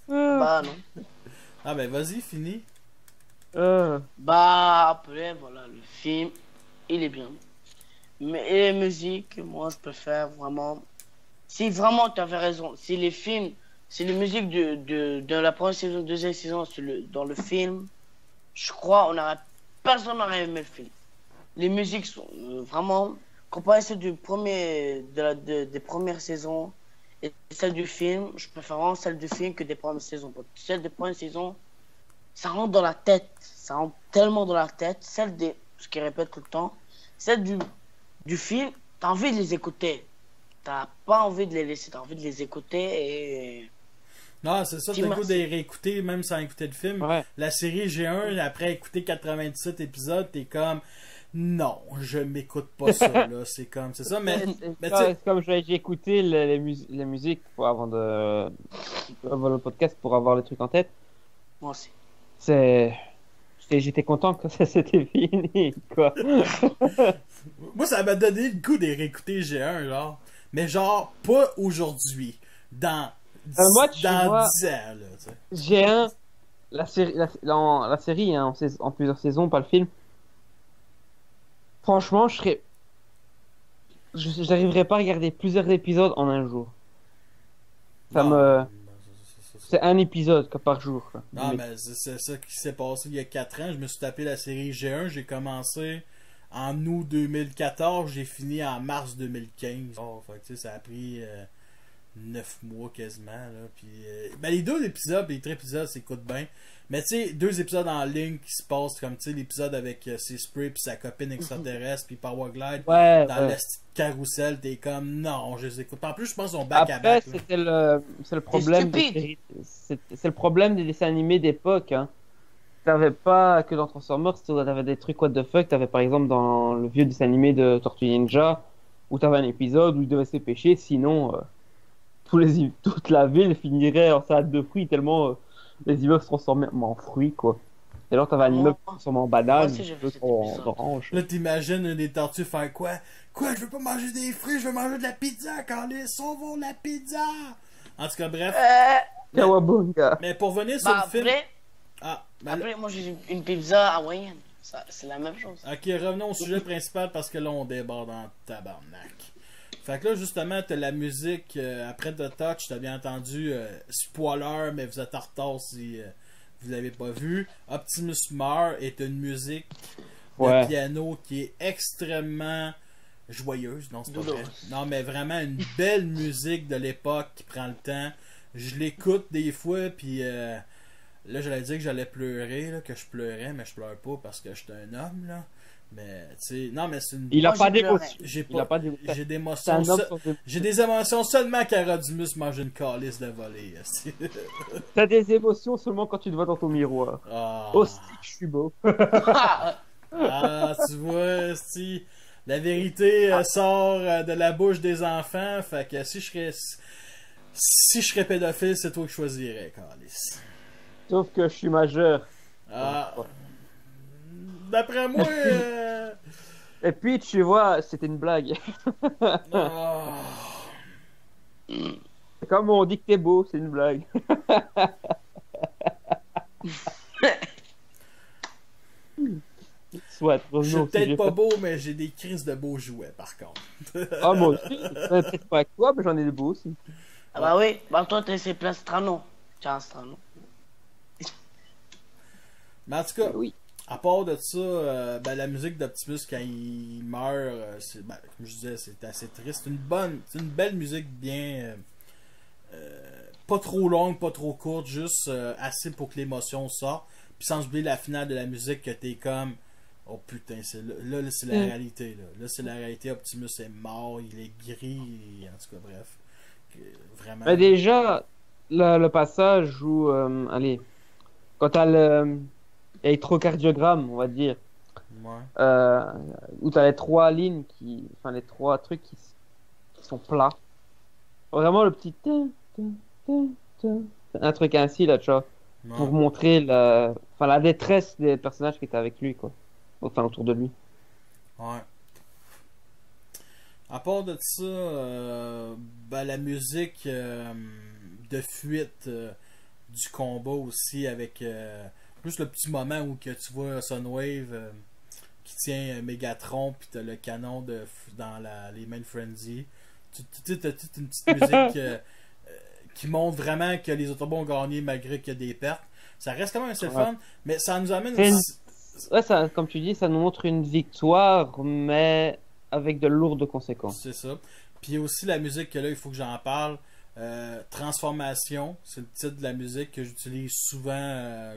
Bah non. Ah ben vas-y, fini. Bah après, voilà, le film, il est bien. Mais les musiques, moi je préfère vraiment. Si vraiment tu avais raison, si les films, si les musiques de la première saison, deuxième saison dans le film, je crois personne n'aurait aimé le film. Les musiques sont vraiment comparé à celles du premier des premières saisons et celles du film, je préfère vraiment celles du film que des premières saisons. Parce que celles des premières saisons, ça rentre dans la tête, ça rentre tellement dans la tête. Ce qui répète tout le temps, celles du film, t'as envie de les écouter. T'as pas envie de les laisser, t'as envie de les écouter et. Non, c'est ça, t'as le goût de les réécouter même sans écouter le film. Ouais. La série G1, après écouter 97 épisodes, t'es comme non, je m'écoute pas ça, là. C'est comme, c'est ça, mais tu sais, C'est comme j'ai écouté les musiques avant avant le podcast pour avoir les trucs en tête. Moi aussi. J'étais content que ça s'était fini, quoi. moi, ça m'a donné le goût de les réécouter G1, genre. Mais genre, pas aujourd'hui. Dans moi, tu dans vois, 10 ans, là, tu sais. J'ai la série hein, en plusieurs saisons, pas le film. Franchement, j'arriverais pas à regarder plusieurs épisodes en un jour. Non, C'est un épisode par jour, quoi. non, mais c'est ça qui s'est passé il y a 4 ans. Je me suis tapé la série G1. J'ai commencé en août 2014. J'ai fini en mars 2015. Oh, fait que, tu sais, ça a pris 9 mois quasiment. Là. Puis, ben, les 2 épisodes, les 3 épisodes s'écoutent bien. Mais tu sais, 2 épisodes en ligne qui se passent comme tu sais, l'épisode avec Spray puis sa copine extraterrestre puis Ouais, Powerglide dans ouais. le carrousel, t'es comme non, je les écoute. En plus, je pense qu'ils sont back à Après, back. Là. c'est le problème stupide. c'est le problème des dessins animés d'époque, hein. T'avais pas que dans Transformers, t'avais des trucs what the fuck. T'avais par exemple dans le vieux dessin animé de Tortue Ninja, où t'avais un épisode où ils devaient se pêcher, sinon toute la ville finirait en salade de fruits tellement les immeubles se transformaient en fruits, quoi. Et alors t'avais un immeuble qui se transformait en banane, Moi aussi, j'ai vu d'autres cet en épisode. orange. Là, t'imagines des tortues faire quoi? Quoi, je veux pas manger des fruits, je veux manger de la pizza, Carlis, sauvons la pizza! En tout cas, bref. Kawabunga. Mais pour venir sur Bah, le film. après, Ah, ben là- moi j'ai une pizza hawaïenne. C'est la même chose. ok, revenons au sujet principal parce que là, on déborde en tabarnak. Fait que là, justement, t'as la musique après The Touch, t'as bien entendu. Spoiler, mais vous êtes en retard si vous l'avez pas vu. Optimus Meurt est une musique de Ouais. piano qui est extrêmement joyeuse. Non, c'est pas vrai. Douloureuse. Non, mais vraiment une belle musique de l'époque qui prend le temps. Je l'écoute des fois, puis là, j'allais dire que j'allais pleurer, là, que je pleurais, mais je pleure pas parce que j'étais un homme, là. Mais, tu sais, non, mais c'est une. Il a Moi, pas j'ai pleuré. d'émotion. J'ai Il a pas d'émotion. J'ai C'est d'émotions. un homme sans émotion. J'ai des émotions seulement quand Rodimus mange une calice de volée. esti. T'as des émotions seulement quand tu te vois dans ton miroir. Ah. Oh, si, je suis beau. Ah, tu vois, si la vérité sort de la bouche des enfants, fait que si je serais pédophile, c'est toi que je choisirais, calice. Sauf que je suis majeur. Ah. D'après moi, Et puis, tu vois, c'était une blague. ah. Comme on dit que t'es beau, c'est une blague. Soit, Je suis revenons au peut-être sujet. pas beau, mais j'ai des crises de beaux jouets, par contre. Ah, moi aussi. Peut-être pas avec toi, mais j'en ai des beaux aussi. Ah bah oui, bah toi c'est plein Strano. Tiens, Strano. Mais en tout cas, Oui. à part de ça, ben, la musique d'Optimus quand il meurt, ben, comme je disais, c'est assez triste. C'est une belle musique bien, pas trop longue, pas trop courte, juste assez pour que l'émotion sorte. Puis sans oublier la finale de la musique que t'es comme, oh putain, là, c'est la réalité. Là, c'est la réalité. Optimus est mort, il est gris, en tout cas, bref. Vraiment. Mais déjà, le passage où, allez, quand t'as l'électrocardiogramme, on va dire, Ouais. où t'as les trois lignes enfin les trois trucs qui sont plats. Vraiment le petit un truc ainsi là, tu vois, Ouais. pour montrer la détresse des personnages qui étaient avec lui, quoi. Enfin, autour de lui. Ouais. À part de ça, ben, la musique de fuite du combat aussi avec plus le petit moment où que tu vois Sunwave qui tient Megatron puis t'as le canon dans les main frenzy. Tu t'as toute une petite musique qui montre vraiment que les Autobots ont gagné malgré qu'il y a des pertes. Ça reste quand même assez fun, mais ça nous amène C'est aussi... Ouais, ça, comme tu dis, ça nous montre une victoire, mais avec de lourdes conséquences. C'est ça. Puis aussi la musique que là, il faut que j'en parle. Transformation, c'est le titre de la musique que j'utilise souvent,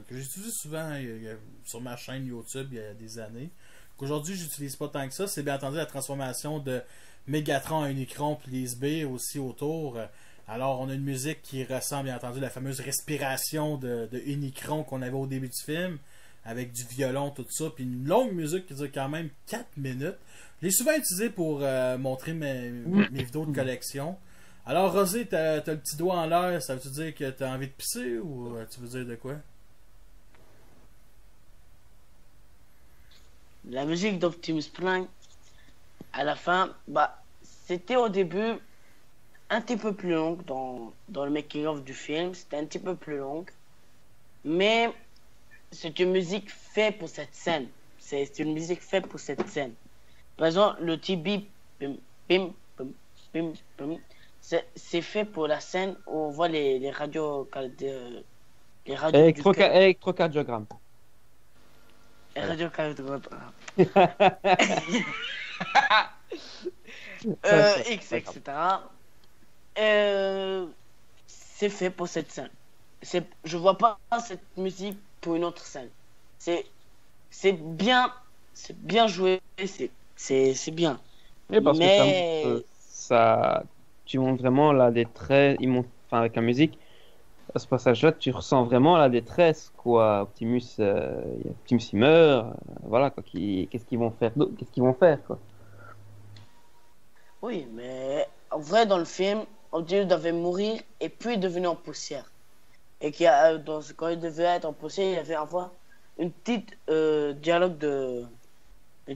sur ma chaîne YouTube il y a des années. Qu'aujourd'hui, j'utilise pas tant que ça. C'est bien entendu la transformation de Megatron à Unicron puis les SB aussi autour. Alors, on a une musique qui ressemble bien entendu à la fameuse respiration de Unicron qu'on avait au début du film, avec du violon, tout ça, puis une longue musique qui dure quand même 4 minutes. Je l'ai souvent utilisé pour montrer mes vidéos de collection. Alors, Rosé, t'as le petit doigt en l'air, ça veut-tu dire que t'as envie de pisser ou tu veux dire de quoi? La musique d'Optimus Prime, à la fin, bah, c'était au début un petit peu plus longue dans le making-of du film. C'était un petit peu plus longue. Mais c'est une musique faite pour cette scène. C'est une musique faite pour cette scène. Par exemple, le petit bip, pim, pim, pim, pim, pim, c'est fait pour la scène où on voit les radios du cœur. Électrocardiogramme. Les radios X, etc. c'est fait pour cette scène. Je vois pas cette musique pour une autre scène. C'est c'est bien c'est bien joué, c'est bien. Oui, parce que Mais tu montres vraiment la détresse, enfin, avec la musique, à ce passage-là, tu ressens vraiment la détresse, quoi. Optimus il meurt, voilà, quoi. Qu'est-ce qu'ils vont faire, qu'est-ce qu'ils vont faire, quoi. oui, mais en vrai dans le film, Optimus devait mourir et puis devenir en poussière. Et quand il devait être en poussière, il y avait enfin une petite dialogue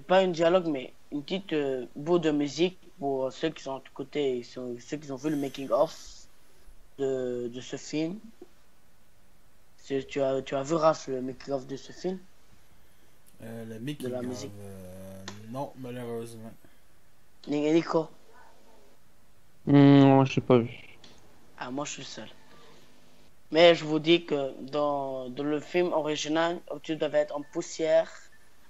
pas une dialogue, mais une petite bout de musique pour ceux qui sont de côté, ceux qui ont vu le making of de ce film. Tu as vu Raph le making of de ce film? Le making De la of, musique. non, malheureusement. Nico? Non, je sais pas vu. Ah, moi je suis seul. Mais je vous dis que dans le film original, Optimus devait être en poussière.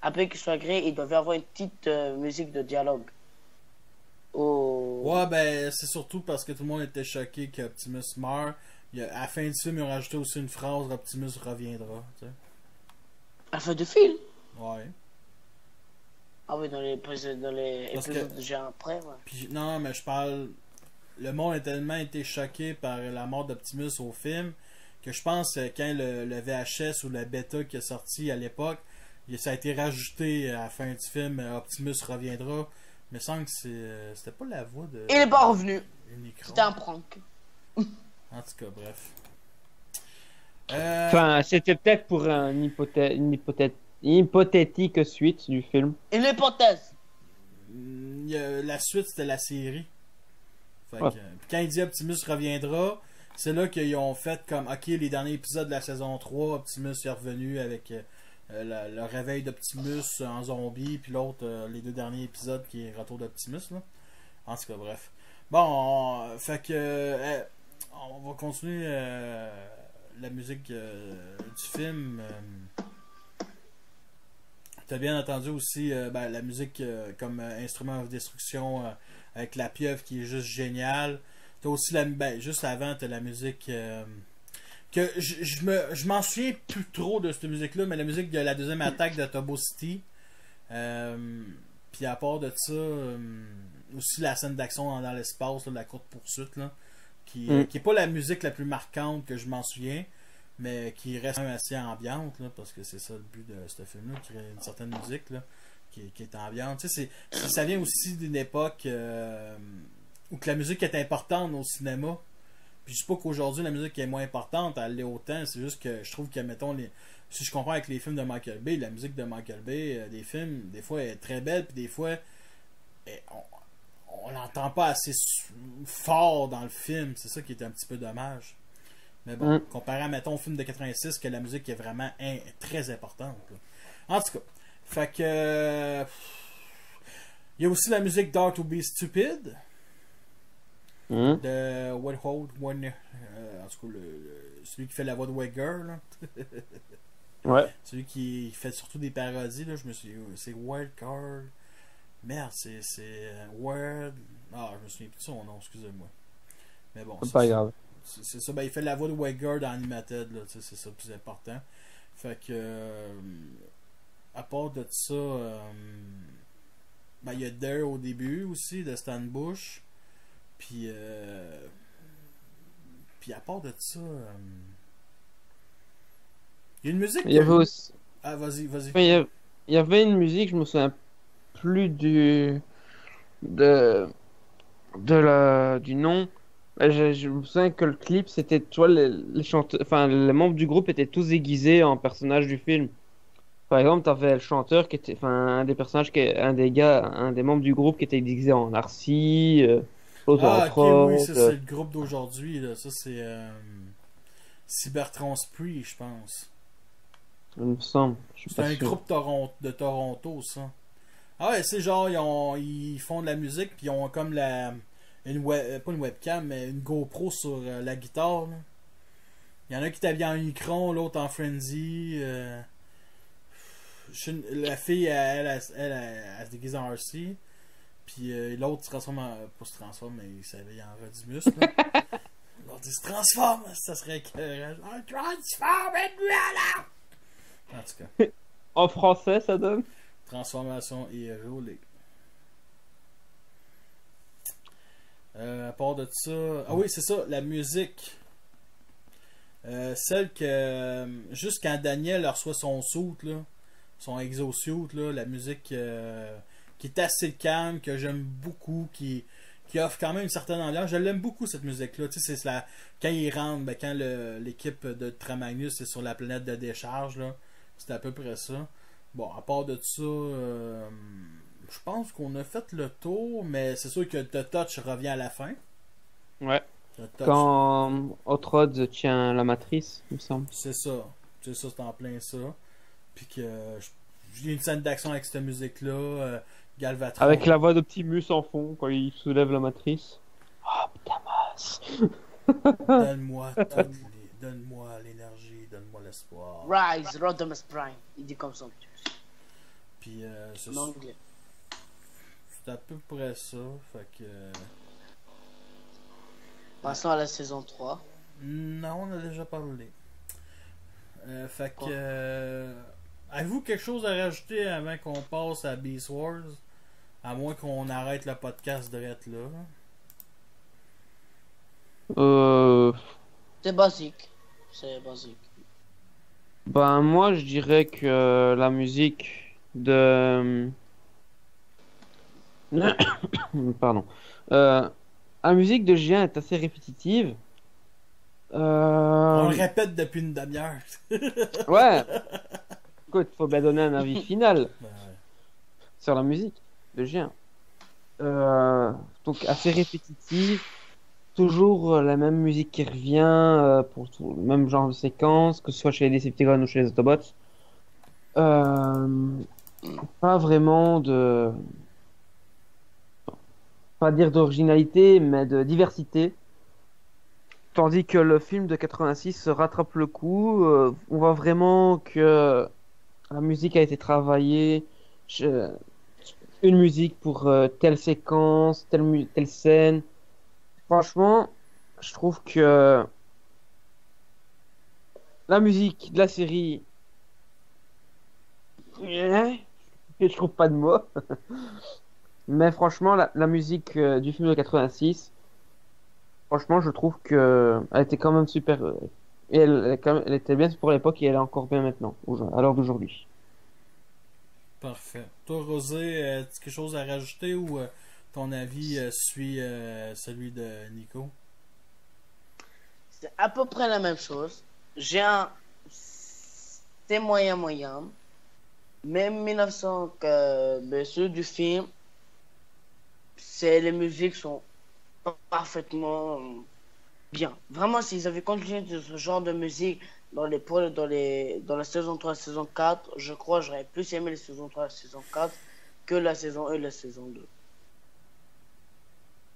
Après qu'il soit gris, il devait avoir une petite musique de dialogue. Ouais, ben, c'est surtout parce que tout le monde était choqué qu'Optimus meurt. À la fin du film, ils ont rajouté aussi une phrase Optimus reviendra. Tu sais. À la fin du film? Ouais. Ah oui, dans les Parce épisodes que- déjà après, ouais. Puis, non, mais je parle. Le monde a tellement été choqué par la mort d'Optimus au film que je pense que quand le VHS ou le bêta qui est sorti à l'époque, ça a été rajouté à la fin du film Optimus reviendra. Mais il semble que c'était pas la voix de. Il est pas revenu. Unicron. C'était un prank. En tout cas, bref. Enfin, c'était peut-être pour une hypothétique suite du film. Une hypothèse. La suite, c'était la série. Fait que, Ouais. puis quand il dit Optimus reviendra, c'est là qu'ils ont fait comme ok, les derniers épisodes de la saison 3, Optimus est revenu avec le réveil d'Optimus en zombie, puis l'autre, les deux derniers épisodes qui est Retour d'Optimus. Là. En tout cas, bref. Bon, fait que on va continuer la musique du film. T'as bien entendu aussi la musique comme instrument de destruction avec la pieuvre qui est juste géniale. T'as aussi juste avant t'as la musique que je m'en souviens plus trop de cette musique là, mais la musique de la deuxième attaque de Turbo City. Puis à part de ça, aussi la scène d'action dans l'espace, là, de la courte poursuite là, qui est pas la musique la plus marquante que je m'en souviens, mais qui reste quand même assez ambiante, là, parce que c'est ça le but de ce film-là, créer une certaine musique là, qui est ambiante. Tu sais, ça vient aussi d'une époque où que la musique est importante au cinéma. Puis je sais pas qu'aujourd'hui la musique est moins importante, elle l'est autant, c'est juste que je trouve que, mettons, si je compare avec les films de Michael Bay, la musique de Michael Bay, des films, des fois elle est très belle, puis des fois on l'entend pas assez fort dans le film, c'est ça qui est un petit peu dommage. Mais bon, comparé à, mettons, au film de 86, que la musique est vraiment très importante. Là. En tout cas, fait que. Il y a aussi la musique Dare to Be Stupid de What Hold One. En tout cas, celui qui fait la voix de White Girl. Là. Ouais. Celui qui fait surtout des parodies. Là, je me suis. C'est Wild Card. Merde, c'est Word. Ah, je me souviens plus de son nom, excusez-moi. Mais bon, C'est pas grave. C'est ça, ben, il fait la voix de Wegard dans Animated, là, c'est ça le plus important. Fait que, à part de ça, ben, il y a Dare au début aussi, de Stan Bush. Puis à part de ça, il y a une musique. Il y avait aussi. Ah, vas-y. Il y avait une musique, je me souviens plus du nom. Je me souviens que le clip, c'était, tu vois, les chanteurs, enfin, les membres du groupe étaient tous déguisés en personnages du film. Par exemple, t'avais le chanteur qui était, enfin, un des personnages, un des membres du groupe qui était déguisé en Narcy, l'autre en Ah, ok, oui, Trott. ça c'est le groupe d'aujourd'hui, là. Ça c'est Cybertrons Spree, je pense. Il me semble. Je suis C'est pas un sûr. groupe de Toronto, ça. Ah ouais, c'est genre, ils font de la musique, puis ils ont comme pas une webcam, mais une GoPro sur la guitare. Là. Il y en a qui t'habillent en Unicron, l'autre en Frenzy. La fille, elle se déguise en RC. Puis l'autre se transforme en... Pas se transforme, mais il en du muscle. Là. L'autre il se transforme, ça serait que... Transforme en tout cas. En français, ça donne. Transformation et roulé. À part de ça... Ah oui, c'est ça, la musique. Celle que... juste quand Daniel reçoit son suit, là, son exosuit, là, la musique qui est assez calme, que j'aime beaucoup, qui offre quand même une certaine ambiance. Je l'aime beaucoup, cette musique-là. Tu sais, c'est quand il rentre, ben, quand l'équipe de Tramagnus est sur la planète de décharge, là, c'est à peu près ça. Bon, à part de ça, je pense qu'on a fait le tour, mais c'est sûr que The Touch revient à la fin. Ouais. The Touch, Quand Hot Rod tient la matrice, il me semble. c'est ça. C'est en plein ça. Puis que j'ai une scène d'action avec cette musique-là. Galvatron. Avec la voix d'Optimus en fond, quand il soulève la matrice. Optimus. Donne-moi l'énergie, donne-moi l'espoir. Rise, Rodimus Prime. Il dit comme ça. Puis c'est En anglais. à peu près ça. Fait que. Passons à la saison 3. Non, on a déjà parlé. Fait que. Avez-vous quelque chose à rajouter avant qu'on passe à Beast Wars? À moins qu'on arrête le podcast direct là. C'est basique. C'est basique. Ben moi je dirais que la musique de pardon la musique de Gien est assez répétitive. On le répète depuis une demi-heure. Ouais. Écoute, faut bien donner un avis final Ben ouais. sur la musique de Gien. Donc assez répétitive. Toujours la même musique qui revient pour tout, le même genre de séquence, que ce soit chez les Decepticons ou chez les Autobots. Pas vraiment de... Pas dire d'originalité, mais de diversité. Tandis que le film de 86 se rattrape le coup. On voit vraiment que la musique a été travaillée. Une musique pour telle séquence, telle scène. Franchement, je trouve que la musique de la série, je trouve pas de mots. Mais franchement, la musique du film de 86, franchement, je trouve que elle était quand même super. Et elle était bien pour l'époque et elle est encore bien maintenant, à l'heure d'aujourd'hui. Parfait. Toi, Rosé, as-tu quelque chose à rajouter ou ton avis suit celui de Nico? C'est à peu près la même chose. C'est moyen. Même 1900, ceux du film, les musiques sont parfaitement bien. Vraiment, s'ils avaient continué de ce genre de musique dans la saison 3 saison 4, je crois j'aurais plus aimé la saison 3 saison 4 que la saison 1 et la saison 2.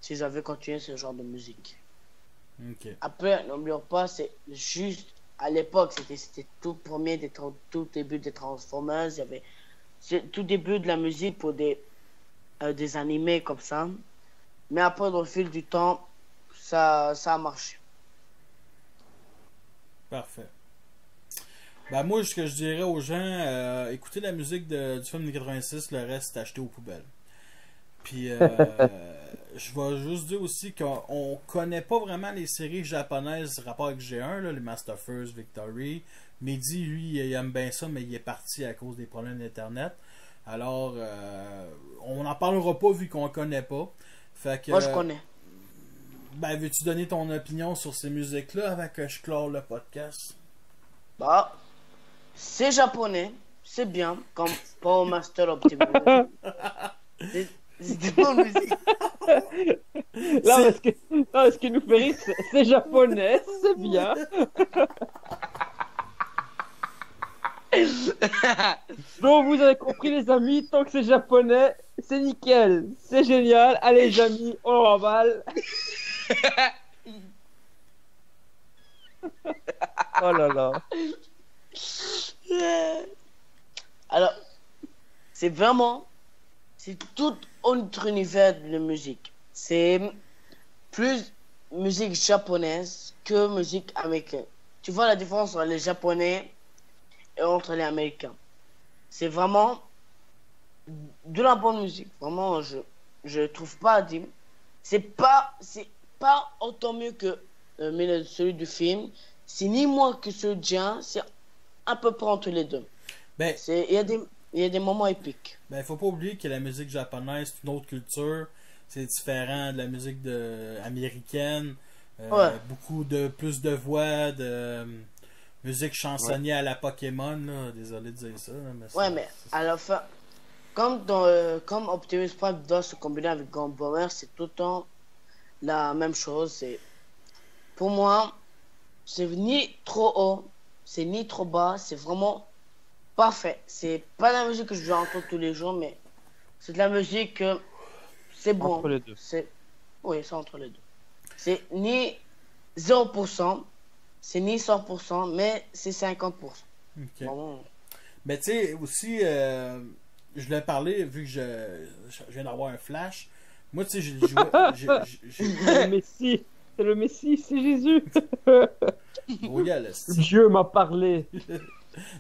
S'ils avaient continué ce genre de musique. Ok. Après, n'oublions pas, c'est juste à l'époque, c'était tout début des Transformers. Il y avait tout début de la musique pour des animés comme ça. Mais après, au fil du temps, ça a marché. Parfait. Ben moi, ce que je dirais aux gens, écoutez la musique du film de 86, le reste, acheté aux poubelles. Puis, je vais juste dire aussi qu'on connaît pas vraiment les séries japonaises rapport avec G1, là, les Master First, Victory. Mehdi, lui, il aime bien ça, mais il est parti à cause des problèmes d'Internet. Alors, on n'en parlera pas vu qu'on connaît pas. Fait que, Moi, je connais. Ben, veux-tu donner ton opinion sur ces musiques-là avant que je clore le podcast? Bah, c'est japonais, c'est bien, comme Power Master Optimus. C'est de bonne musique. Là, ce qui nous fait rire, c'est japonais, c'est bien. Donc, vous avez compris, les amis, tant que c'est japonais, c'est nickel, c'est génial. Allez, les amis, on remballe. Oh là là. Alors, c'est vraiment c'est tout autre univers de musique. C'est plus musique japonaise que musique américaine. Tu vois la différence entre les Japonais et entre les Américains. C'est vraiment de la bonne musique. Vraiment, je trouve pas à dire. C'est pas autant mieux que celui du film. C'est ni moins que celui de Jean. C'est à peu près entre les deux. Ben, il y a des moments épiques. ben, faut pas oublier que la musique japonaise, c'est une autre culture. C'est différent de la musique américaine. Ouais. Plus de voix, de musique chansonnière à la Pokémon. Là. Désolé de dire ça. Mais Ouais, mais à la fin, comme Optimus Prime doit se combiner avec Gunpowder, c'est tout le temps la même chose. Pour moi, c'est ni trop haut, c'est ni trop bas, c'est vraiment parfait. C'est pas la musique que je vais entendre tous les jours, mais c'est de la musique, c'est bon. Entre les deux. Oui, c'est entre les deux. C'est ni 0%, c'est ni 100%, mais c'est 50%. Ok. Vraiment. Mais tu sais, aussi, je l'ai parlé, vu que je viens d'avoir un flash. Moi, tu sais, j'ai joué. C'est le Messie. C'est le Messie, c'est Jésus. Oui, là, c'est- Dieu m'a parlé.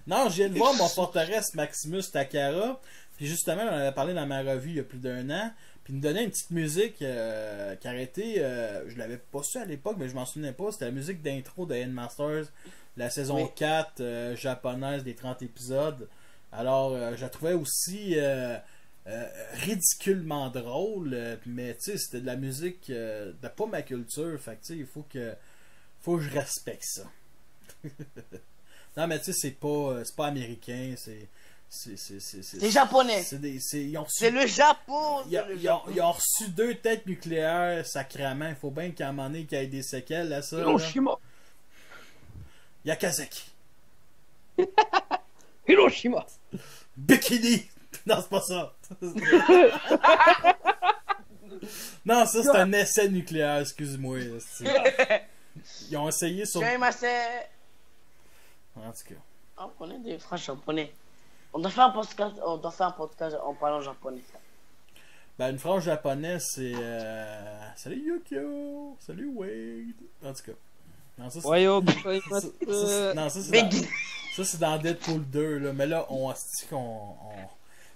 Non, je viens de voir mon forteresse Maximus Takara. Puis justement, on en avait parlé dans ma revue il y a plus d'un an. Puis il me donnait une petite musique qui a été. Je l'avais pas su à l'époque, mais je m'en souvenais pas. C'était la musique d'intro de Headmasters, la saison Oui. 4 japonaise des 30 épisodes. Alors, je la trouvais aussi ridiculement drôle. Mais tu sais, c'était de la musique de pas ma culture. Fait que tu sais, il faut que je respecte ça. Non, mais tu sais, c'est pas américain, C'est japonais. ils ont reçu, C'est le Japon. ils, c'est le ils ont, Japon. ils ont reçu 2 têtes nucléaires, sacrément. Il faut bien qu'à un moment donné, qu'il y ait des séquelles à ça. Là. Hiroshima. Yakazaki. Hiroshima. Bikini. Non, c'est pas ça. Non, ça, c'est un essai nucléaire, excuse-moi. Ils ont essayé sur... Tiens, En tout cas. on connaît des phrases japonais. On doit faire un podcast en parlant japonais. Ben, une phrase japonaise, c'est Salut Yukio! Salut Wade! En tout cas. Non, ça, c'est... Wayo, non, ça, c'est dans Deadpool 2, là. Mais là, on se dit qu'on...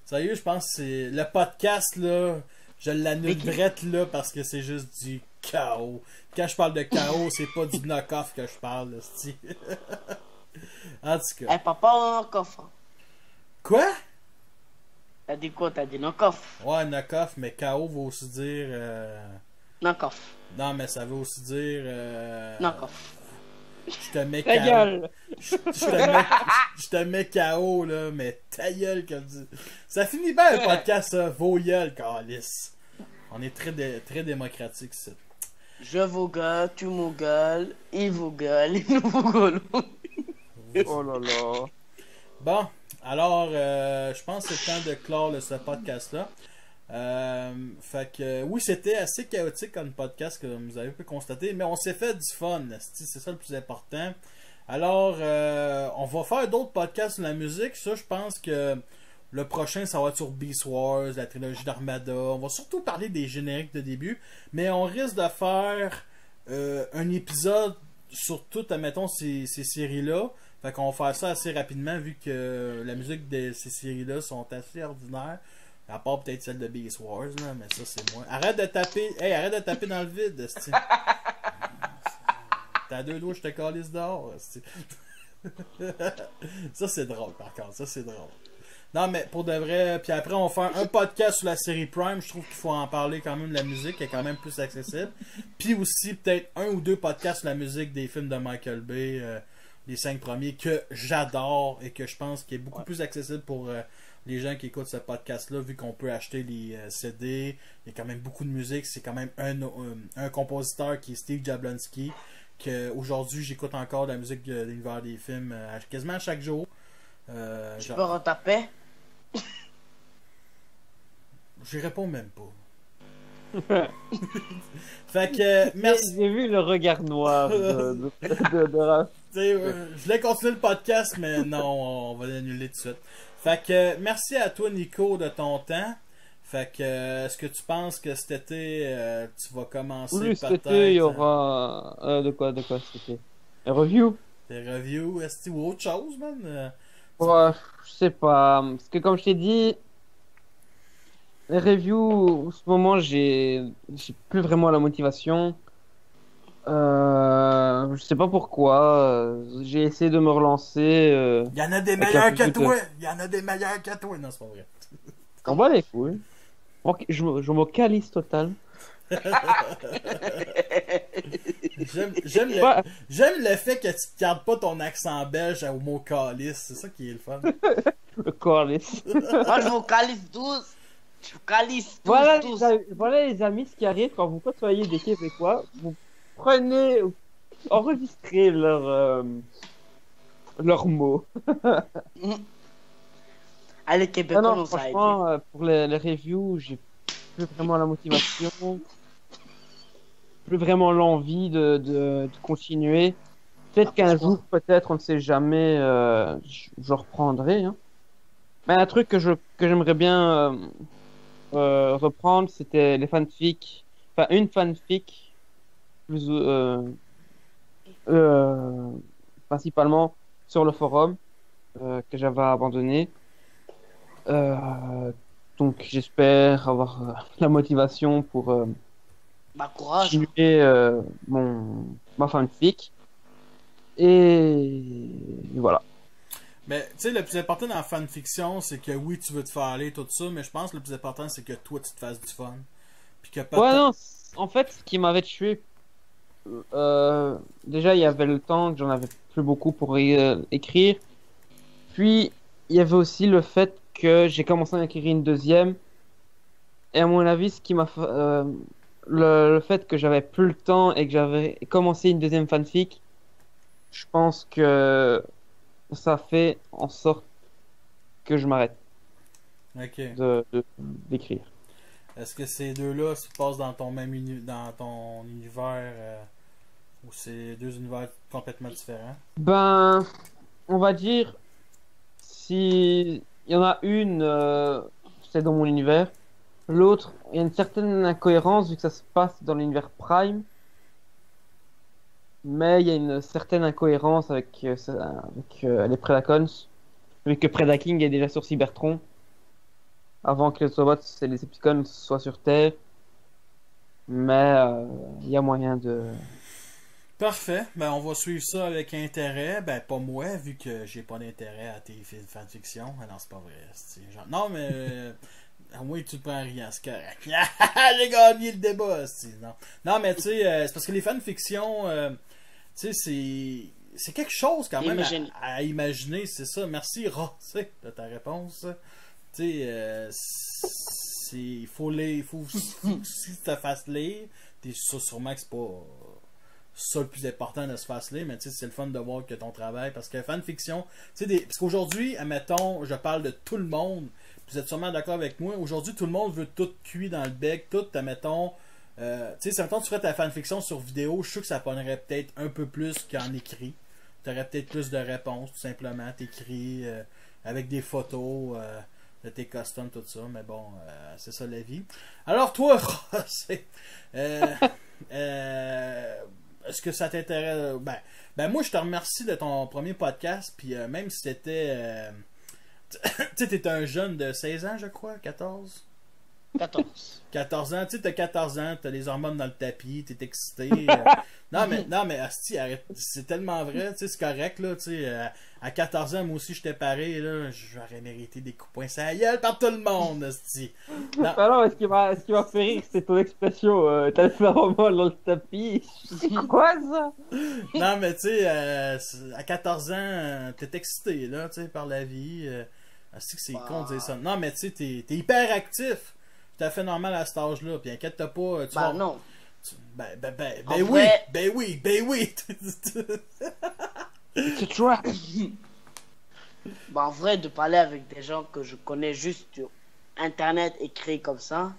Sérieux, je pense que c'est... Le podcast, là, je l'annule drette, là, parce que c'est juste du chaos. Quand je parle de chaos, c'est pas du knock-off que je parle, là, c'ti. En tout cas. Eh, papa, on knock-off. Hein. Quoi? T'as dit quoi? T'as dit knock-off. Ouais, knock-off, mais chaos veut aussi dire... Knock-off. Non, mais ça veut aussi dire... Knock-off. Je te mets Ta KO. gueule. Je te mets KO, là, mais ta gueule, comme dit. Ça finit bien le podcast, ça. Vos gueules, calice. On est très démocratique, ça. Je vous gueule, tu me gueules, il vous gueule, il nous vous gueule. Oh là là. Bon, alors, je pense que c'est le temps de clore ce podcast-là. Fait que, oui, c'était assez chaotique comme podcast, comme vous avez pu constater, mais on s'est fait du fun, c'est ça le plus important. Alors, on va faire d'autres podcasts sur la musique. Ça, je pense que le prochain, ça va être sur Beast Wars, la trilogie d'Armada. On va surtout parler des génériques de début, mais on risque de faire un épisode sur toutes, admettons, ces séries-là. Fait qu'on va faire ça assez rapidement, vu que la musique de ces séries-là sont assez ordinaires. À part peut-être celle de Beast Wars, là, mais ça c'est moi. Arrête de taper dans le vide, esti. T'as 2 doigts, je te calisse dehors, esti. Ça c'est drôle par contre, ça c'est drôle. Non mais pour de vrai, puis après on va faire un podcast sur la série Prime, je trouve qu'il faut en parler quand même de la musique, qui est quand même plus accessible. Puis aussi peut-être 1 ou 2 podcasts sur la musique des films de Michael Bay, les 5 premiers, que j'adore et que je pense qu'il est beaucoup plus accessible pour les gens qui écoutent ce podcast-là, vu qu'on peut acheter les CD, il y a quand même beaucoup de musique, c'est quand même un compositeur qui est Steve Jablonsky, que aujourd'hui j'écoute encore de la musique de l'univers des films quasiment à chaque jour. Je peux retaper? J'y réponds même pas. Fait que merci. J'ai vu le regard noir de Raph. Je voulais continuer le podcast, mais non, on va l'annuler tout de suite. Fait que merci à toi, Nico, de ton temps. Fait que, est-ce que tu penses que cet été, tu vas commencer Oui, cet peut-être été, il y aura... de quoi cet été? Un review? des reviews, est-ce ou autre chose, man? Ouais, je sais pas. Parce que comme je t'ai dit, les reviews, en ce moment, j'ai plus vraiment la motivation. Je sais pas pourquoi. J'ai essayé de me relancer. Il y en a des avec un meilleurs peu que de- toi! Il y en a des meilleurs que toi! Non, c'est pas vrai. On bat les couilles. Ok, je me calisse total. J'aime Ouais, j'aime le fait que tu ne gardes pas ton accent belge au mot calice. C'est ça qui est le fun. le calisse. Moi, je vous calisse tous. Je vous calisse tous, Voilà, tous. voilà les amis, ce qui arrive quand vous côtoyez des Québécois. Vous prenez, enregistrez leurs mots. Allez, Ah Québécois, non, nous ça a aidé. franchement, pour les reviews, j'ai plus vraiment la motivation, plus vraiment l'envie de continuer. Peut-être Ah, qu'un pourquoi? jour, peut-être, on ne sait jamais, je reprendrai. Hein. Mais un truc que j'aimerais bien reprendre, c'était les fanfics. Enfin, une fanfic, plus, principalement sur le forum, que j'avais abandonné. Euh, donc j'espère avoir la motivation pour Bah, courage. continuer ma fanfic. Et voilà. Mais tu sais, le plus important dans la fanfiction, c'est que oui, tu veux te faire aller, tout ça, mais je pense que le plus important, c'est que toi, tu te fasses du fun. Puis que Ouais, peut-être. non, en fait, ce qui m'avait tué, déjà, il y avait le temps que j'en avais plus beaucoup pour écrire. Puis, il y avait aussi le fait que j'ai commencé à écrire une deuxième. Et à mon avis, ce qui m'a le fait que j'avais plus le temps et que j'avais commencé une deuxième fanfic, je pense que ça fait en sorte que je m'arrête Ok. d'écrire. Est-ce que ces deux-là se passent dans ton même dans ton univers ou c'est deux univers complètement différents? Ben, on va dire, si il y en a une, c'est dans mon univers. L'autre, il y a une certaine incohérence vu que ça se passe dans l'univers Prime. Mais il y a une certaine incohérence avec, les Predacons. Vu que Predaking est déjà sur Cybertron. Avant que les Autobots et les Decepticons soient sur Terre. Mais il y a moyen de... Parfait. Ben, on va suivre ça avec intérêt. Ben, pas moi, vu que j'ai pas d'intérêt à tes fanfictions. Ah non, c'est pas vrai. Genre... Non, mais. À moins que tu te prends rien, c'est correct. J'ai gagné le débat, non. Non, mais tu sais, c'est parce que les fanfictions, tu sais, c'est quelque chose quand même Imagine. à imaginer, c'est ça. Merci, Ra, tu sais, de ta réponse. Tu sais, il faut que tu te fasses lire. T'es sûrement que c'est pas ça le plus important de se faire lire, mais tu sais, c'est le fun de voir que ton travail, parce que fanfiction, tu sais, parce qu'aujourd'hui, admettons, je parle de tout le monde, vous êtes sûrement d'accord avec moi, aujourd'hui, tout le monde veut tout cuit dans le bec, tout, admettons, tu sais, si admettons, tu ferais ta fanfiction sur vidéo, je suis sûr que ça prendrait peut-être un peu plus qu'en écrit. Tu aurais peut-être plus de réponses, tout simplement, t'écris avec des photos de tes costumes, tout ça, mais bon, c'est ça la vie. Alors, toi, c'est... est-ce que ça t'intéresse? Ben moi, je te remercie de ton premier podcast. Puis même si t'étais. Tu sais, t'es un jeune de 16 ans, je crois, 14? 14. 14 ans, tu sais, t'as 14 ans, t'as les hormones dans le tapis, t'es excité. Non, mais, asti, arrête, c'est tellement vrai, tu sais, c'est correct, là, tu sais. À 14 ans, moi aussi, j'étais pareil, là, j'aurais mérité des coups de poing sur la gueule par tout le monde, asti. Non. Alors, ce qui m'a fait rire, c'est ton expression, t'as le phéromones dans le tapis. C'est quoi ça? Non, mais tu sais, à 14 ans, t'es excité, là, tu sais, par la vie. Asti que c'est con de dire ça. Non, mais tu sais, t'es hyper actif. Tout à fait normal à cet âge-là. Puis inquiète-toi pas. Tu Bah vas... non. Ben En oui, vrai- ben oui, ben oui. C'est trap. Bah en vrai, de parler avec des gens que je connais juste sur internet écrit comme ça,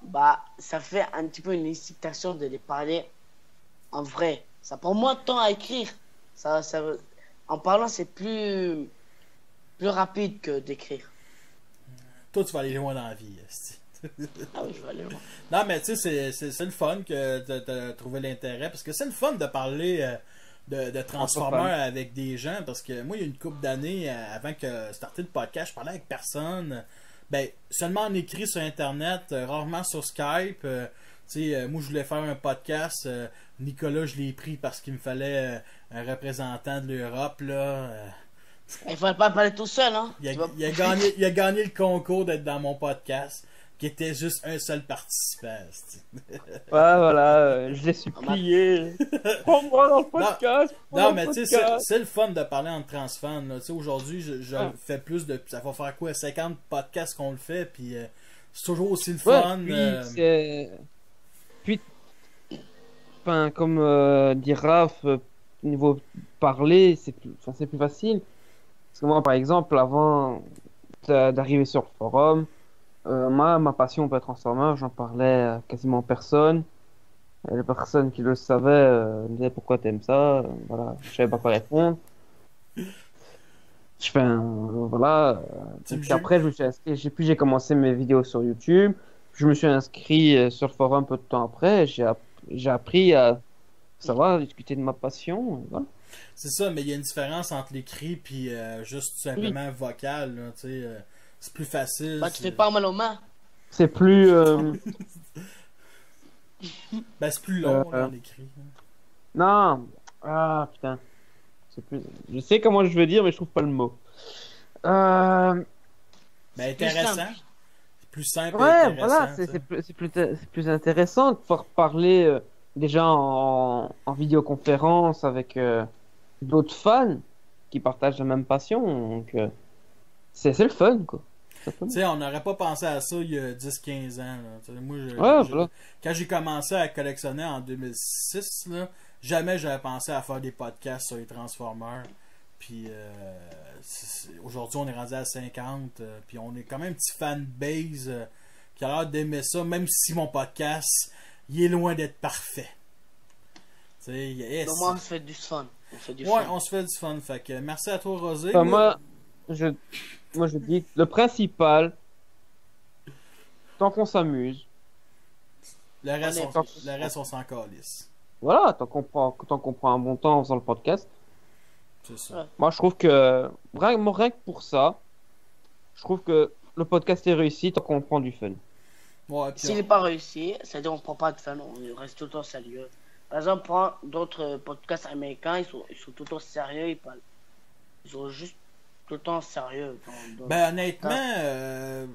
bah ça fait un petit peu une incitation de les parler en vrai. Ça prend moins de temps à écrire. En parlant, c'est plus rapide que d'écrire. Toi, tu vas aller loin dans la vie, esti. Ah oui, je vais aller voir. Non, mais tu sais, c'est le fun que t'as trouvé l'intérêt, parce que c'est le fun de parler de Transformers avec des gens, parce que moi, il y a une couple d'années, avant que starter le podcast, je parlais avec personne, ben, seulement en écrit sur Internet, rarement sur Skype. Moi, je voulais faire un podcast, Nicolas, je l'ai pris parce qu'il me fallait un représentant de l'Europe, là. Il fallait pas parler tout seul, hein. Il a gagné le concours d'être dans mon podcast, qui était juste un seul participant. Ouais, voilà, je l'ai supplié. Prends-moi dans le podcast. Non, mais tu sais, c'est le fun de parler en transfans. Aujourd'hui, je fais plus de. Ça va faire quoi, 50 podcasts qu'on le fait, puis c'est toujours aussi le fun. Puis, enfin, comme dit Raph, niveau parler, c'est plus facile. Parce que moi, par exemple, avant d'arriver sur le forum, ma passion pour être transformeur, j'en parlais à quasiment personne. Et les personnes qui le savaient me disaient pourquoi t'aimes ça. Voilà, je savais pas quoi répondre. Je fais voilà. Puis après, je me suis inscrit. Puis j'ai commencé mes vidéos sur YouTube. Je me suis inscrit sur le forum peu de temps après. J'ai appris à savoir discuter de ma passion. Et voilà. C'est ça, mais il y a une différence entre l'écrit puis juste tout simplement vocal. Là, c'est plus facile. Bah, tu fais pas mal aux mains. C'est plus. Ben, c'est plus long là, l'écrit. Non. Ah, putain. Je sais comment je veux dire, mais je trouve pas le mot. Ben, intéressant. C'est plus simple. Ouais, et voilà, intéressant. c'est plus intéressant de pouvoir parler déjà en vidéoconférence avec d'autres fans qui partagent la même passion. Donc, c'est le fun, quoi. Tu sais, on n'aurait pas pensé à ça il y a 10-15 ans. Là. Moi, voilà. Quand j'ai commencé à collectionner en 2006, là, jamais j'avais pensé à faire des podcasts sur les Transformers. Puis aujourd'hui, on est rendu à 50. Puis on est quand même un petit fanbase qui a l'air d'aimer ça, même si mon podcast, il est loin d'être parfait. Donc, moi, on se fait du fun. On se fait du fun. Fait que merci à toi, Rosé. Moi, je dis le principal, tant qu'on s'amuse. Le reste, on s'en calisse. Voilà, tant qu'on prend un bon temps en faisant le podcast. C'est ça. Ouais. Moi, je trouve que rien que pour ça, je trouve que le podcast est réussi tant qu'on prend du fun. Ouais, s'il n'est pas réussi, c'est-à-dire on prend pas de fun, on reste tout le temps sérieux. Par exemple, prends d'autres podcasts américains, ils sont tout le temps sérieux, ils sont juste tout le temps sérieux. Ben honnêtement,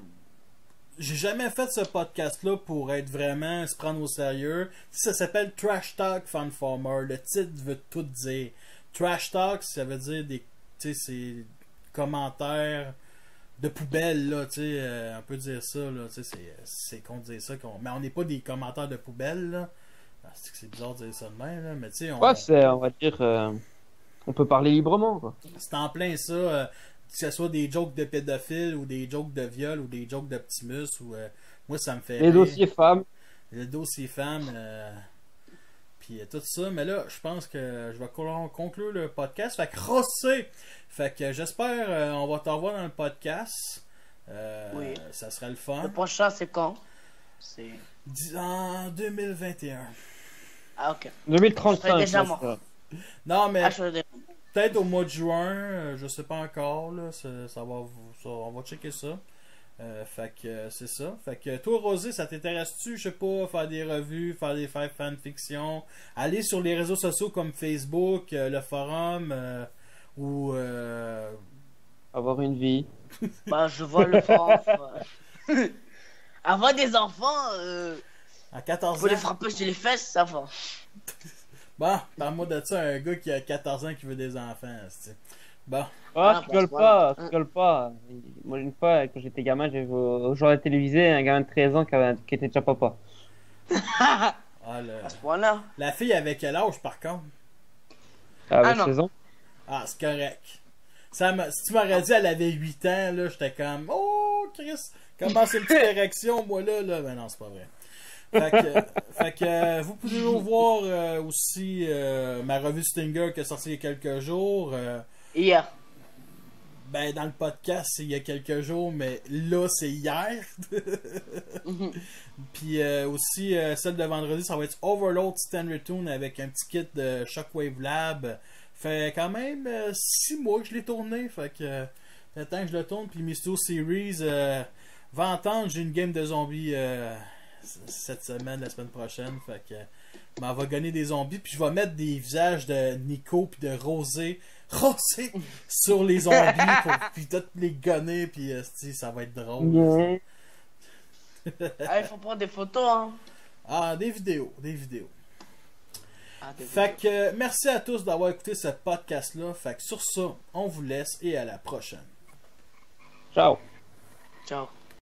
j'ai jamais fait ce podcast-là pour être vraiment se prendre au sérieux. Ça s'appelle Trash Talk Fanformer. Le titre veut tout dire. Trash Talk, ça veut dire c'est commentaires de poubelle, là, on peut dire ça, là, c'est con de dire ça. Mais on n'est pas des commentaires de poubelle, là. C'est bizarre de dire ça de même, là, mais tu sais, on va dire, on peut parler librement, quoi. C'est en plein ça, que ce soit des jokes de pédophiles, ou des jokes de viol, ou des jokes d'Optimus, ou moi, ça me fait les dossiers femmes. Les dossiers femmes, puis tout ça, mais là, je pense que je vais conclure le podcast. Fait que Rossé, fait que j'espère on va te revoir dans le podcast. Oui. Ça serait le fun. Le prochain, c'est quand? C'est en 2021. Ah, ok. 2035. Je serai déjà mort. Non, mais peut-être au mois de juin, je sais pas encore, là, on va checker ça. Fait que c'est ça. Fait que toi, Rosé, ça t'intéresse-tu, je sais pas, faire des revues, faire fanfiction, aller sur les réseaux sociaux comme Facebook, le forum, ou avoir une vie. Bah, je vois le forum. Avoir des enfants, à 14 ans. Pour les frapper sur les fesses, ça va. Bon, parle-moi de ça, un gars qui a 14 ans qui veut des enfants, c'est. Bon. Ah, tu gueules pas. Moi, une fois, quand j'étais gamin, j'ai vu au journal télévisé un gamin de 13 ans qui était déjà papa. À ce point-là. La fille avait quel âge, par contre? Avec 16 ans. Ah, c'est correct. Si tu m'aurais dit elle avait 8 ans, là, j'étais comme, oh, Chris, comment c'est une petite érection, moi, là? Ben non, c'est pas vrai. Fait que vous pouvez voir aussi ma revue Stinger qui est sortie il y a quelques jours. Hier. Ben, dans le podcast, c'est il y a quelques jours, mais là, c'est hier. Puis aussi, celle de vendredi, ça va être Overload Standard Tune avec un petit kit de Shockwave Lab. Fait quand même 6 mois que je l'ai tourné. Fait que le temps que je le tourne. Puis Mysto Series va entendre, j'ai une game de zombies cette semaine, la semaine prochaine. Fait que on va gagner des zombies. Puis je vais mettre des visages de Nico puis de Rosé sur les zombies pour puis tout les gonner. Puis ça va être drôle. Yeah. Ah, il faut prendre des photos, hein. Ah, des vidéos. Ah, des Fait vidéos. que merci à tous d'avoir écouté ce podcast-là. Fait que sur ça, on vous laisse et à la prochaine. Ciao. Ciao.